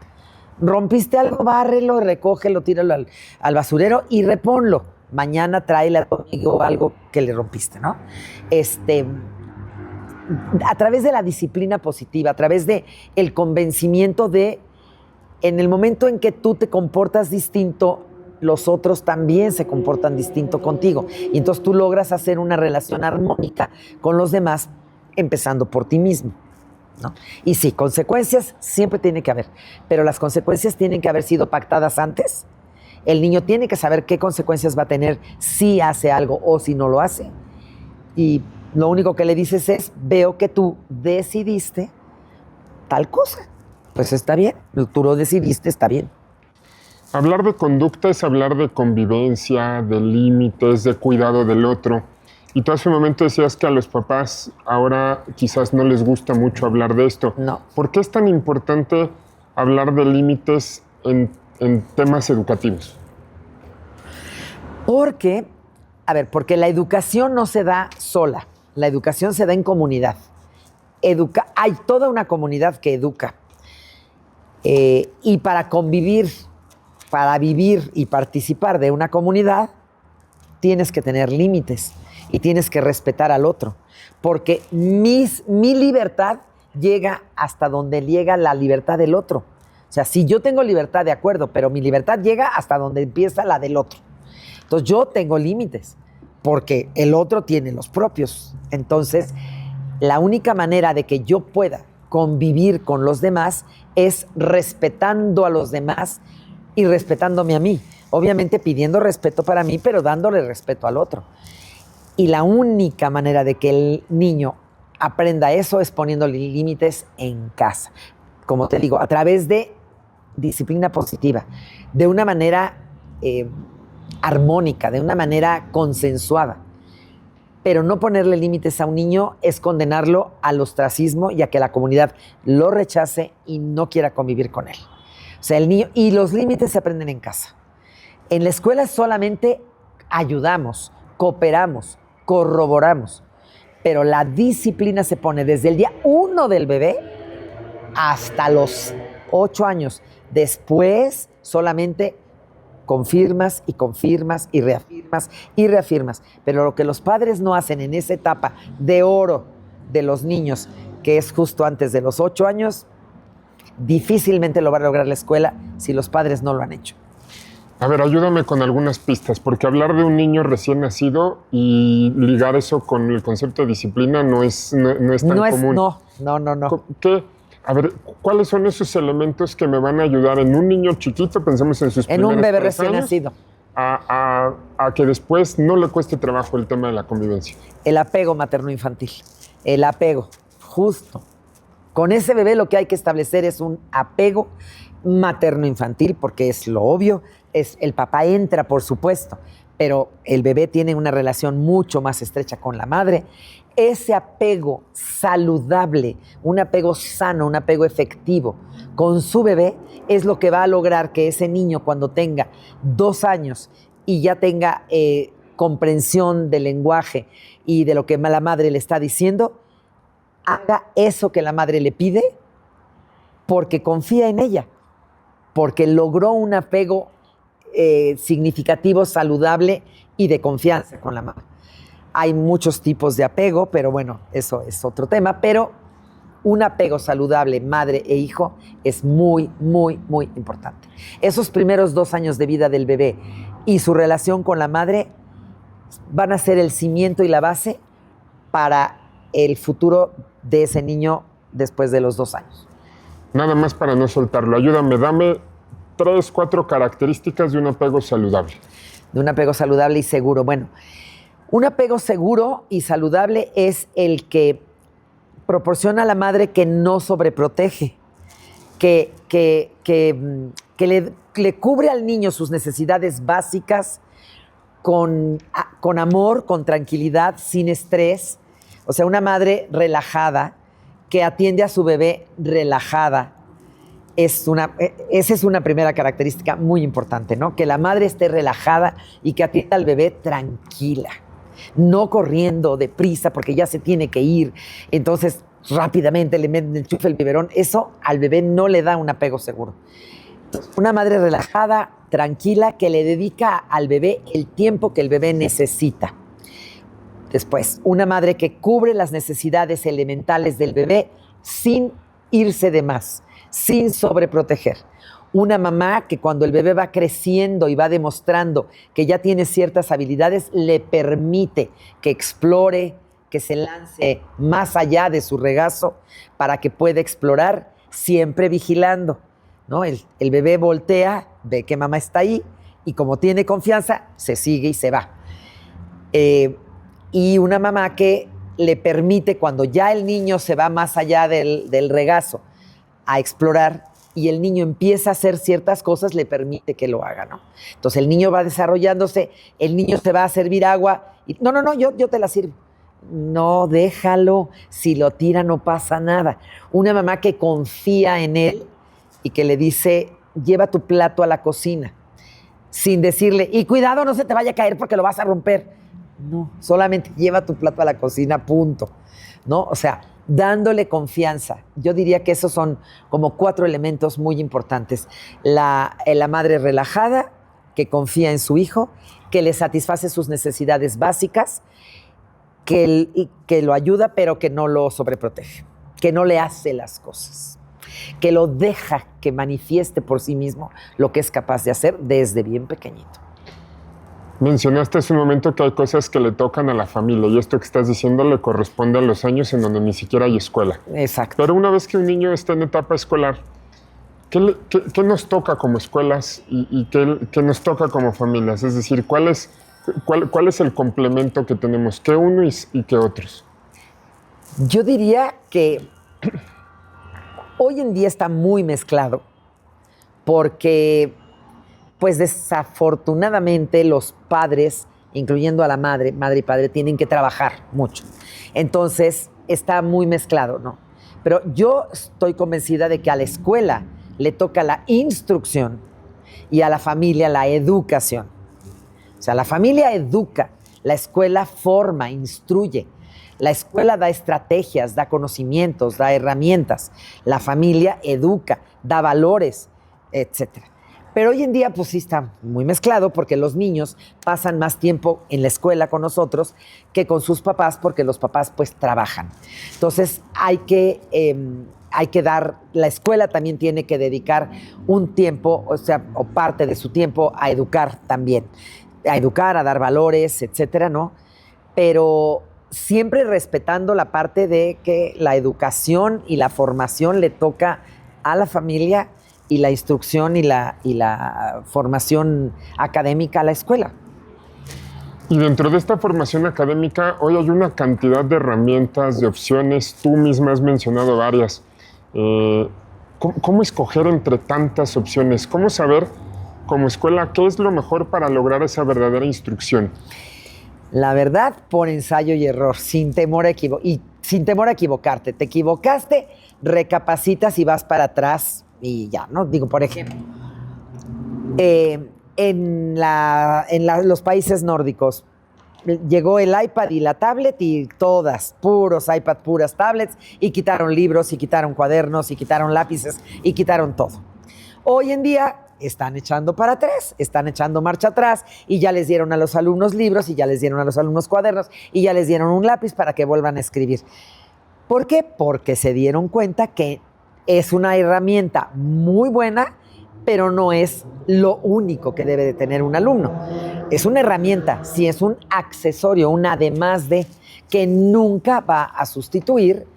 ¿Rompiste algo? Bárrelo, recógelo, tíralo al basurero y reponlo. Mañana tráele a tu amigo algo que le rompiste, ¿no? A través de la disciplina positiva, a través de el convencimiento de, en el momento en que tú te comportas distinto, los otros también se comportan distinto contigo. Y entonces tú logras hacer una relación armónica con los demás, empezando por ti mismo, ¿no? Y sí, consecuencias siempre tiene que haber, pero las consecuencias tienen que haber sido pactadas antes. El niño tiene que saber qué consecuencias va a tener si hace algo o si no lo hace. Y lo único que le dices es, veo que tú decidiste tal cosa. Pues está bien, tú lo decidiste, está bien. Hablar de conducta es hablar de convivencia, de límites, de cuidado del otro. Y tú hace un momento decías que a los papás ahora quizás no les gusta mucho hablar de esto. No. ¿Por qué es tan importante hablar de límites en temas educativos? Porque la educación no se da sola. La educación se da en comunidad. Hay toda una comunidad que educa. Y para convivir, para vivir y participar de una comunidad, tienes que tener límites y tienes que respetar al otro. Porque mi libertad llega hasta donde llega la libertad del otro. O sea, si yo tengo libertad, de acuerdo, pero mi libertad llega hasta donde empieza la del otro. Entonces yo tengo límites, porque el otro tiene los propios. Entonces, la única manera de que yo pueda convivir con los demás es respetando a los demás y respetándome a mí. Obviamente pidiendo respeto para mí, pero dándole respeto al otro. Y la única manera de que el niño aprenda eso es poniéndole límites en casa. Como te digo, a través de disciplina positiva, de una manera armónica, de una manera consensuada. Pero no ponerle límites a un niño es condenarlo al ostracismo y a que la comunidad lo rechace y no quiera convivir con él. O sea, el niño, y los límites se aprenden en casa. En la escuela solamente ayudamos, cooperamos, corroboramos, pero la disciplina se pone desde el día 1 del bebé hasta los 8 años. Después solamente confirmas y confirmas y reafirmas y reafirmas. Pero lo que los padres no hacen en esa etapa de oro de los niños, que es justo antes de los 8 años, difícilmente lo va a lograr la escuela si los padres no lo han hecho. A ver, ayúdame con algunas pistas, porque hablar de un niño recién nacido y ligar eso con el concepto de disciplina no es tan común. No. A ver, ¿cuáles son esos elementos que me van a ayudar en un niño chiquito, pensemos en sus primeros 3 años, en un bebé recién nacido, a que después no le cueste trabajo el tema de la convivencia? El apego materno-infantil, el apego, justo. Con ese bebé lo que hay que establecer es un apego materno-infantil, porque es lo obvio, el papá entra, por supuesto, pero el bebé tiene una relación mucho más estrecha con la madre. Ese apego saludable, un apego sano, un apego efectivo con su bebé es lo que va a lograr que ese niño, cuando tenga 2 años y ya tenga comprensión del lenguaje y de lo que la madre le está diciendo, haga eso que la madre le pide porque confía en ella, porque logró un apego significativo, saludable y de confianza con la madre. Hay muchos tipos de apego, pero bueno, eso es otro tema. Pero un apego saludable madre e hijo es muy, muy, muy importante. Esos primeros 2 años de vida del bebé y su relación con la madre van a ser el cimiento y la base para el futuro de ese niño después de los 2 años. Nada más para no soltarlo, ayúdame, dame 3, 4 características de un apego saludable. De un apego saludable y seguro. Bueno, un apego seguro y saludable es el que proporciona a la madre que no sobreprotege, que le cubre al niño sus necesidades básicas con amor, con tranquilidad, sin estrés. O sea, una madre relajada que atiende a su bebé relajada. Esa es una primera característica muy importante, ¿no? Que la madre esté relajada y que atienda al bebé tranquila, no corriendo deprisa porque ya se tiene que ir. Entonces, rápidamente le meten enchufe el biberón. Eso al bebé no le da un apego seguro. Entonces, una madre relajada, tranquila, que le dedica al bebé el tiempo que el bebé necesita. Después, una madre que cubre las necesidades elementales del bebé sin irse de más, sin sobreproteger. Una mamá que cuando el bebé va creciendo y va demostrando que ya tiene ciertas habilidades, le permite que explore, que se lance más allá de su regazo para que pueda explorar, siempre vigilando, ¿no? El bebé voltea, ve que mamá está ahí y como tiene confianza, se sigue y se va. Y una mamá que le permite, cuando ya el niño se va más allá del regazo a explorar y el niño empieza a hacer ciertas cosas, le permite que lo haga, ¿no? Entonces el niño va desarrollándose, el niño se va a servir agua y no, yo te la sirvo. No, déjalo, si lo tira no pasa nada. Una mamá que confía en él y que le dice, lleva tu plato a la cocina, sin decirle, y cuidado, no se te vaya a caer porque lo vas a romper. No, solamente lleva tu plato a la cocina, punto, ¿no? O sea, dándole confianza. Yo diría que esos son como 4 elementos muy importantes. La madre relajada, que confía en su hijo, que le satisface sus necesidades básicas, que lo ayuda, pero que no lo sobreprotege, que no le hace las cosas, que lo deja que manifieste por sí mismo lo que es capaz de hacer desde bien pequeñito. Mencionaste hace un momento que hay cosas que le tocan a la familia y esto que estás diciendo le corresponde a los años en donde ni siquiera hay escuela. Exacto. Pero una vez que un niño está en etapa escolar, ¿qué nos toca como escuelas y qué nos toca como familias? Es decir, ¿cuál es el complemento que tenemos? ¿Qué uno y qué otros? Yo diría que hoy en día está muy mezclado porque pues desafortunadamente los padres, incluyendo a la madre y padre, tienen que trabajar mucho. Entonces está muy mezclado, ¿no? Pero yo estoy convencida de que a la escuela le toca la instrucción y a la familia la educación. O sea, la familia educa, la escuela forma, instruye. La escuela da estrategias, da conocimientos, da herramientas. La familia educa, da valores, etcétera. Pero hoy en día pues sí está muy mezclado porque los niños pasan más tiempo en la escuela con nosotros que con sus papás porque los papás pues trabajan. Entonces hay que dar, la escuela también tiene que dedicar un tiempo, o parte de su tiempo a educar también. A educar, a dar valores, etcétera, ¿no? Pero siempre respetando la parte de que la educación y la formación le toca a la familia y la instrucción y la formación académica a la escuela. Y dentro de esta formación académica, hoy hay una cantidad de herramientas, de opciones. Tú misma has mencionado varias. ¿Cómo escoger entre tantas opciones? ¿Cómo saber, como escuela, qué es lo mejor para lograr esa verdadera instrucción? La verdad, por ensayo y error, sin temor a equivocarte. Te equivocaste, recapacitas y vas para atrás y ya, ¿no? Digo, por ejemplo, en los países nórdicos llegó el iPad y la tablet y todas, puros iPad, puras tablets, y quitaron libros, y quitaron cuadernos, y quitaron lápices, y quitaron todo. Hoy en día están echando para atrás, están echando marcha atrás y ya les dieron a los alumnos libros y ya les dieron a los alumnos cuadernos y ya les dieron un lápiz para que vuelvan a escribir. ¿Por qué? Porque se dieron cuenta que es una herramienta muy buena, pero no es lo único que debe de tener un alumno. Es una herramienta, sí es un accesorio, un además de, que nunca va a sustituir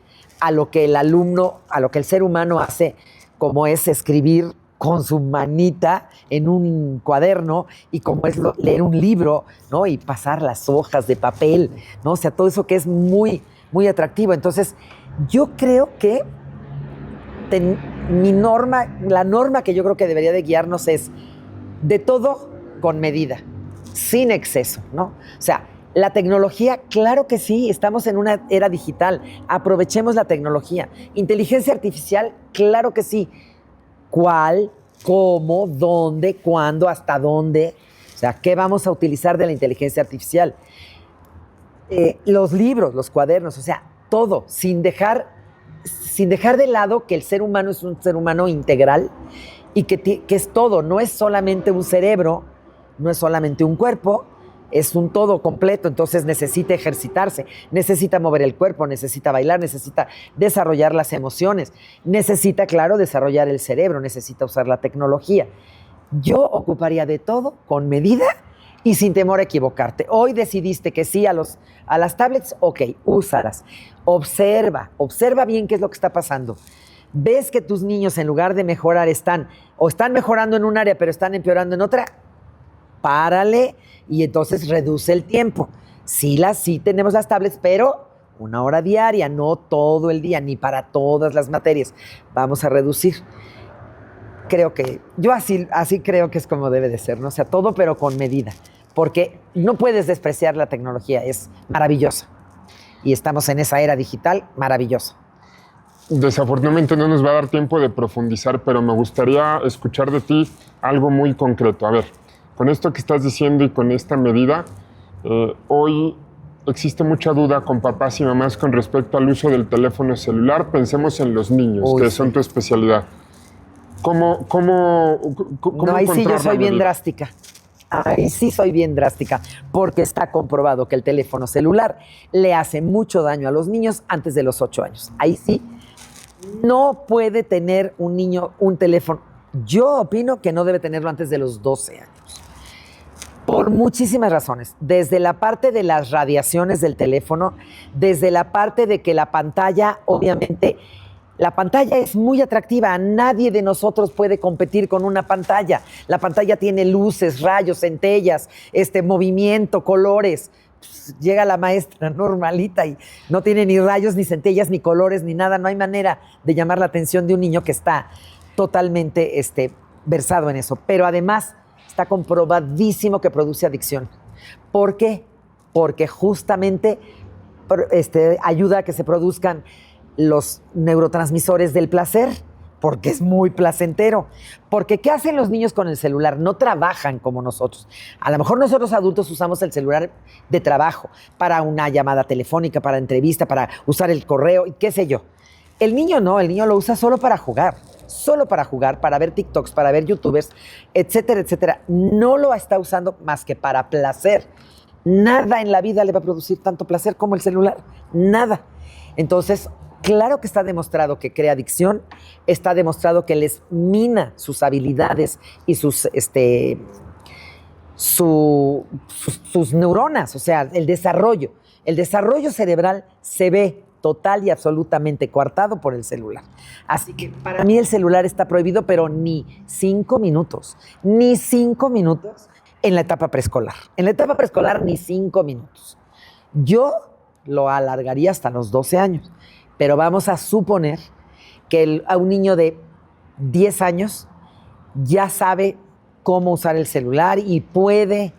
a lo que el alumno, a lo que el ser humano hace, como es escribir con su manita en un cuaderno y como es leer un libro, ¿no? Y pasar las hojas de papel, ¿no? O sea, todo eso que es muy, muy atractivo. Entonces, yo creo que la norma que yo creo que debería de guiarnos es de todo con medida, sin exceso, ¿no? O sea, la tecnología, claro que sí, estamos en una era digital, aprovechemos la tecnología. Inteligencia artificial, claro que sí. ¿Cuál? ¿Cómo? ¿Dónde? ¿Cuándo? ¿Hasta dónde? O sea, ¿qué vamos a utilizar de la inteligencia artificial? Los libros, los cuadernos, o sea, todo, sin dejar de lado que el ser humano es un ser humano integral y que es todo, no es solamente un cerebro, no es solamente un cuerpo, es un todo completo, entonces necesita ejercitarse, necesita mover el cuerpo, necesita bailar, necesita desarrollar las emociones, necesita, claro, desarrollar el cerebro, necesita usar la tecnología. Yo ocuparía de todo con medida y sin temor a equivocarte. Hoy decidiste que sí a las tablets, ok, úsalas. Observa bien qué es lo que está pasando. Ves que tus niños en lugar de mejorar están mejorando en un área pero están empeorando en otra, párale y entonces reduce el tiempo. Sí tenemos las tablets, pero 1 hora diaria, no todo el día, ni para todas las materias. Vamos a reducir. Yo así creo que es como debe de ser, ¿no? O sea, todo pero con medida, porque no puedes despreciar la tecnología, es maravillosa. Y estamos en esa era digital maravillosa. Desafortunadamente no nos va a dar tiempo de profundizar, pero me gustaría escuchar de ti algo muy concreto. A ver, con esto que estás diciendo y con esta medida, hoy existe mucha duda con papás y mamás con respecto al uso del teléfono celular. Pensemos en los niños, que son tu especialidad. ¿Cómo no, ahí sí yo soy bien drástica. Ahí sí soy bien drástica, porque está comprobado que el teléfono celular le hace mucho daño a los niños antes de los 8 años. Ahí sí, no puede tener un niño un teléfono. Yo opino que no debe tenerlo antes de los 12 años. Por muchísimas razones. Desde la parte de las radiaciones del teléfono, desde la parte de que la pantalla, obviamente, la pantalla es muy atractiva. Nadie de nosotros puede competir con una pantalla. La pantalla tiene luces, rayos, centellas, movimiento, colores. Pues llega la maestra normalita y no tiene ni rayos, ni centellas, ni colores, ni nada. No hay manera de llamar la atención de un niño que está totalmente versado en eso. Pero además está comprobadísimo que produce adicción. ¿Por qué? Porque justamente ayuda a que se produzcan los neurotransmisores del placer, porque es muy placentero. Porque ¿qué hacen los niños con el celular? No trabajan como nosotros. A lo mejor nosotros adultos usamos el celular de trabajo, para una llamada telefónica, para entrevista, para usar el correo, y qué sé yo. El niño no, el niño lo usa solo para jugar, para ver TikToks, para ver YouTubers, etcétera, etcétera. No lo está usando más que para placer. Nada en la vida le va a producir tanto placer como el celular, nada. Entonces, claro que está demostrado que crea adicción, está demostrado que les mina sus habilidades y sus neuronas, o sea, el desarrollo. El desarrollo cerebral se ve total y absolutamente coartado por el celular. Así que para mí el celular está prohibido, pero ni 5 minutos en la etapa preescolar. En la etapa preescolar ni 5 minutos. Yo lo alargaría hasta los 12 años. Pero vamos a suponer que a un niño de 10 años ya sabe cómo usar el celular y puede,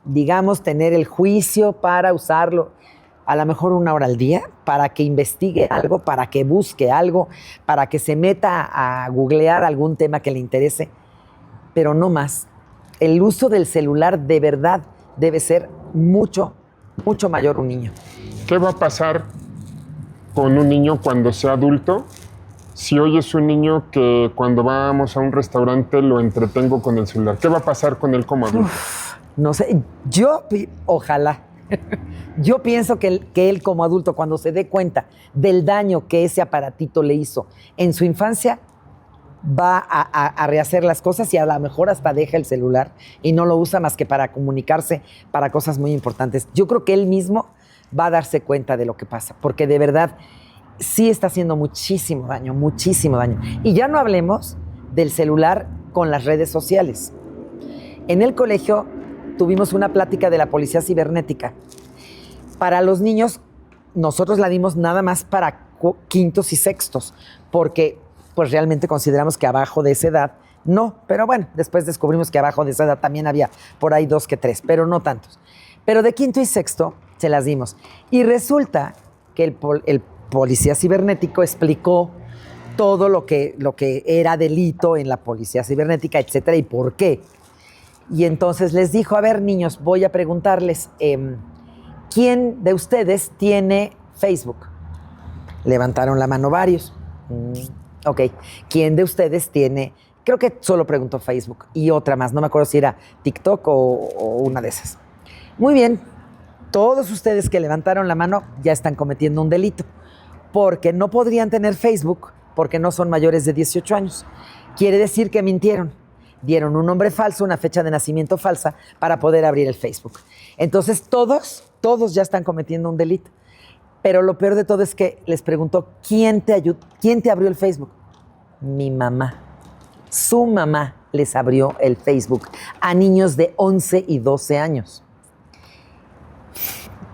digamos, tener el juicio para usarlo a lo mejor 1 hora al día, para que investigue algo, para que busque algo, para que se meta a googlear algún tema que le interese, pero no más. El uso del celular de verdad debe ser mucho, mucho mayor un niño. ¿Qué va a pasar con un niño cuando sea adulto? Si hoy es un niño que cuando vamos a un restaurante lo entretengo con el celular, ¿qué va a pasar con él como adulto? No sé, yo ojalá Yo pienso que él como adulto, cuando se dé cuenta del daño que ese aparatito le hizo en su infancia, va a rehacer las cosas y a lo mejor hasta deja el celular y no lo usa más que para comunicarse, para cosas muy importantes. Yo creo que él mismo va a darse cuenta de lo que pasa, porque de verdad sí está haciendo muchísimo daño, muchísimo daño. Y ya no hablemos del celular con las redes sociales. En el colegio tuvimos una plática de la policía cibernética. Para los niños, nosotros la dimos nada más para quintos y sextos, porque pues realmente consideramos que abajo de esa edad, no, pero bueno, después descubrimos que abajo de esa edad también había por ahí 2 que 3, pero no tantos. Pero de quinto y sexto se las dimos. Y resulta que el policía cibernético explicó todo lo que era delito en la policía cibernética, etcétera, y por qué. Y entonces les dijo, a ver, niños, voy a preguntarles, ¿quién de ustedes tiene Facebook? Levantaron la mano varios. Ok. ¿Quién de ustedes tiene? Creo que solo preguntó Facebook y otra más. No me acuerdo si era TikTok o una de esas. Muy bien. Todos ustedes que levantaron la mano ya están cometiendo un delito porque no podrían tener Facebook porque no son mayores de 18 años. Quiere decir que mintieron. Dieron un nombre falso, una fecha de nacimiento falsa para poder abrir el Facebook. Entonces todos ya están cometiendo un delito. Pero lo peor de todo es que les preguntó, ¿quién te abrió el Facebook? Mi mamá. Su mamá les abrió el Facebook a niños de 11 y 12 años.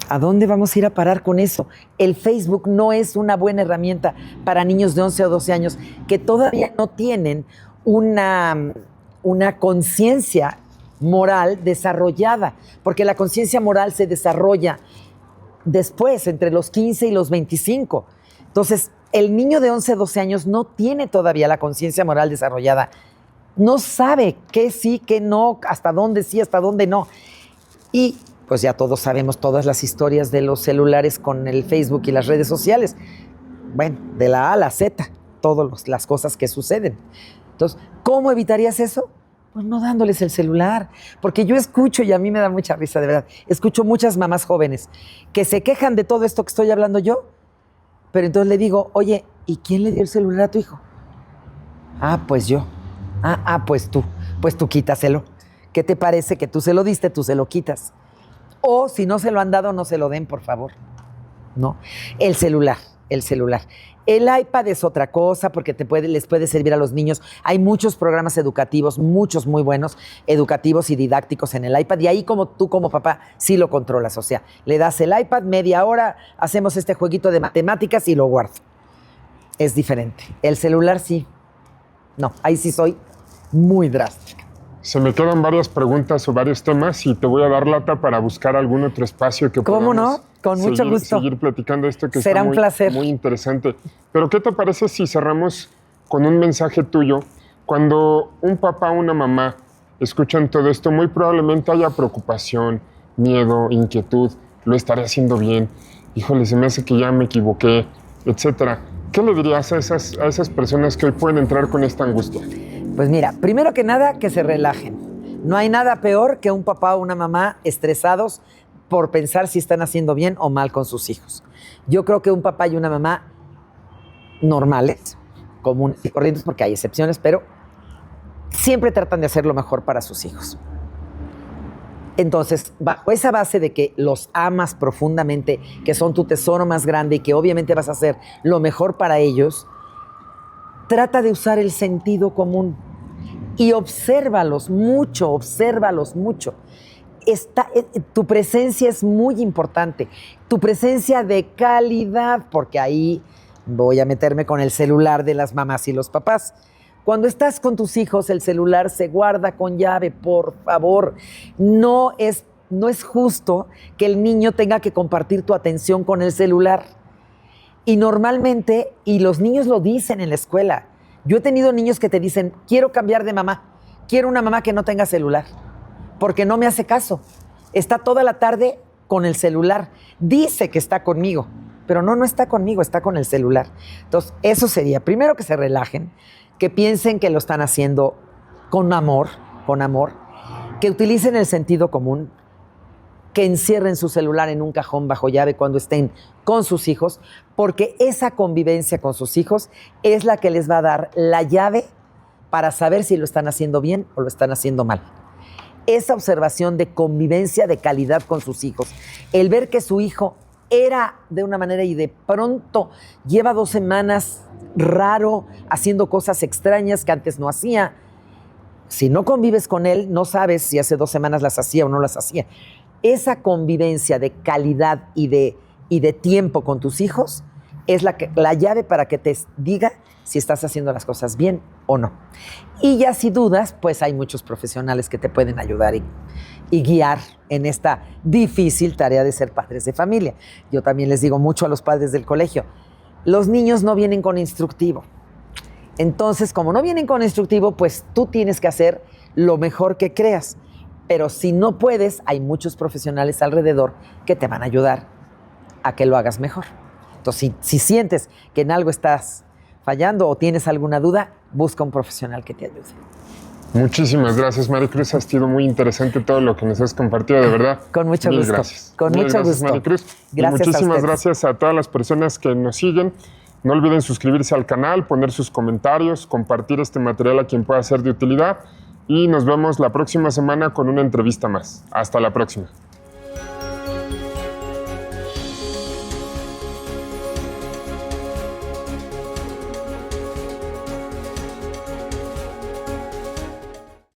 ¿A dónde vamos a ir a parar con eso? El Facebook no es una buena herramienta para niños de 11 o 12 años que todavía no tienen una conciencia moral desarrollada, porque la conciencia moral se desarrolla después, entre los 15 y los 25. Entonces, el niño de 11, 12 años no tiene todavía la conciencia moral desarrollada. No sabe qué sí, qué no, hasta dónde sí, hasta dónde no. Y pues ya todos sabemos todas las historias de los celulares con el Facebook y las redes sociales. Bueno, de la A a la Z, todas las cosas que suceden. Entonces, ¿cómo evitarías eso? Pues no dándoles el celular, porque yo escucho, y a mí me da mucha risa, de verdad, escucho muchas mamás jóvenes que se quejan de todo esto que estoy hablando yo, pero entonces le digo, oye, ¿y quién le dio el celular a tu hijo? Ah, pues yo. Pues tú quítaselo. ¿Qué te parece que tú se lo diste, tú se lo quitas? O si no se lo han dado, no se lo den, por favor. No, el celular. El iPad es otra cosa porque les puede servir a los niños. Hay muchos programas educativos, muchos muy buenos, educativos y didácticos en el iPad. Y ahí como tú como papá sí lo controlas. O sea, le das el iPad, media hora, hacemos este jueguito de matemáticas y lo guardo. Es diferente. El celular sí. No, ahí sí soy muy drástica. Se me quedan varias preguntas o varios temas y te voy a dar lata para buscar algún otro espacio que ¿cómo podamos no? Con mucho gusto. seguir platicando esto que será está un placer. Muy interesante. Pero ¿qué te parece si cerramos con un mensaje tuyo? Cuando un papá o una mamá escuchan todo esto, muy probablemente haya preocupación, miedo, inquietud, lo estaré haciendo bien, híjole, se me hace que ya me equivoqué, etcétera. ¿Qué le dirías a esas personas que hoy pueden entrar con esta angustia? Pues mira, primero que nada, que se relajen. No hay nada peor que un papá o una mamá estresados por pensar si están haciendo bien o mal con sus hijos. Yo creo que un papá y una mamá normales, comunes y corrientes, porque hay excepciones, pero siempre tratan de hacer lo mejor para sus hijos. Entonces, bajo esa base de que los amas profundamente, que son tu tesoro más grande y que obviamente vas a hacer lo mejor para ellos, trata de usar el sentido común y obsérvalos mucho. Tu presencia es muy importante, tu presencia de calidad, porque ahí voy a meterme con el celular de las mamás y los papás. Cuando estás con tus hijos, el celular se guarda con llave, por favor. No es justo que el niño tenga que compartir tu atención con el celular. Y normalmente, y los niños lo dicen en la escuela, yo he tenido niños que te dicen, quiero cambiar de mamá, quiero una mamá que no tenga celular, porque no me hace caso. Está toda la tarde con el celular, dice que está conmigo, pero no está conmigo, está con el celular. Entonces, eso sería, primero que se relajen, que piensen que lo están haciendo con amor, que utilicen el sentido común, que encierren su celular en un cajón bajo llave cuando estén con sus hijos, porque esa convivencia con sus hijos es la que les va a dar la llave para saber si lo están haciendo bien o lo están haciendo mal. Esa observación de convivencia de calidad con sus hijos, el ver que su hijo era de una manera y de pronto lleva 2 semanas raro, haciendo cosas extrañas que antes no hacía. Si no convives con él, no sabes si hace 2 semanas las hacía o no las hacía. Esa convivencia de calidad y de tiempo con tus hijos es la llave para que te diga si estás haciendo las cosas bien o no. Y ya si dudas, pues hay muchos profesionales que te pueden ayudar y guiar en esta difícil tarea de ser padres de familia. Yo también les digo mucho a los padres del colegio, los niños no vienen con instructivo. Entonces, como no vienen con instructivo, pues tú tienes que hacer lo mejor que creas. Pero si no puedes, hay muchos profesionales alrededor que te van a ayudar a que lo hagas mejor. Entonces, si sientes que en algo estás fallando o tienes alguna duda, busca un profesional que te ayude. Muchísimas gracias, Maricruz. Ha sido muy interesante todo lo que nos has compartido, de verdad. Con mucho Mil gusto. Gracias. Con Mil mucho gracias, gusto. Maricruz. Gracias y muchísimas a ustedes. gracias a todas las personas que nos siguen. No olviden suscribirse al canal, poner sus comentarios, compartir este material a quien pueda ser de utilidad. Y nos vemos la próxima semana con una entrevista más. Hasta la próxima.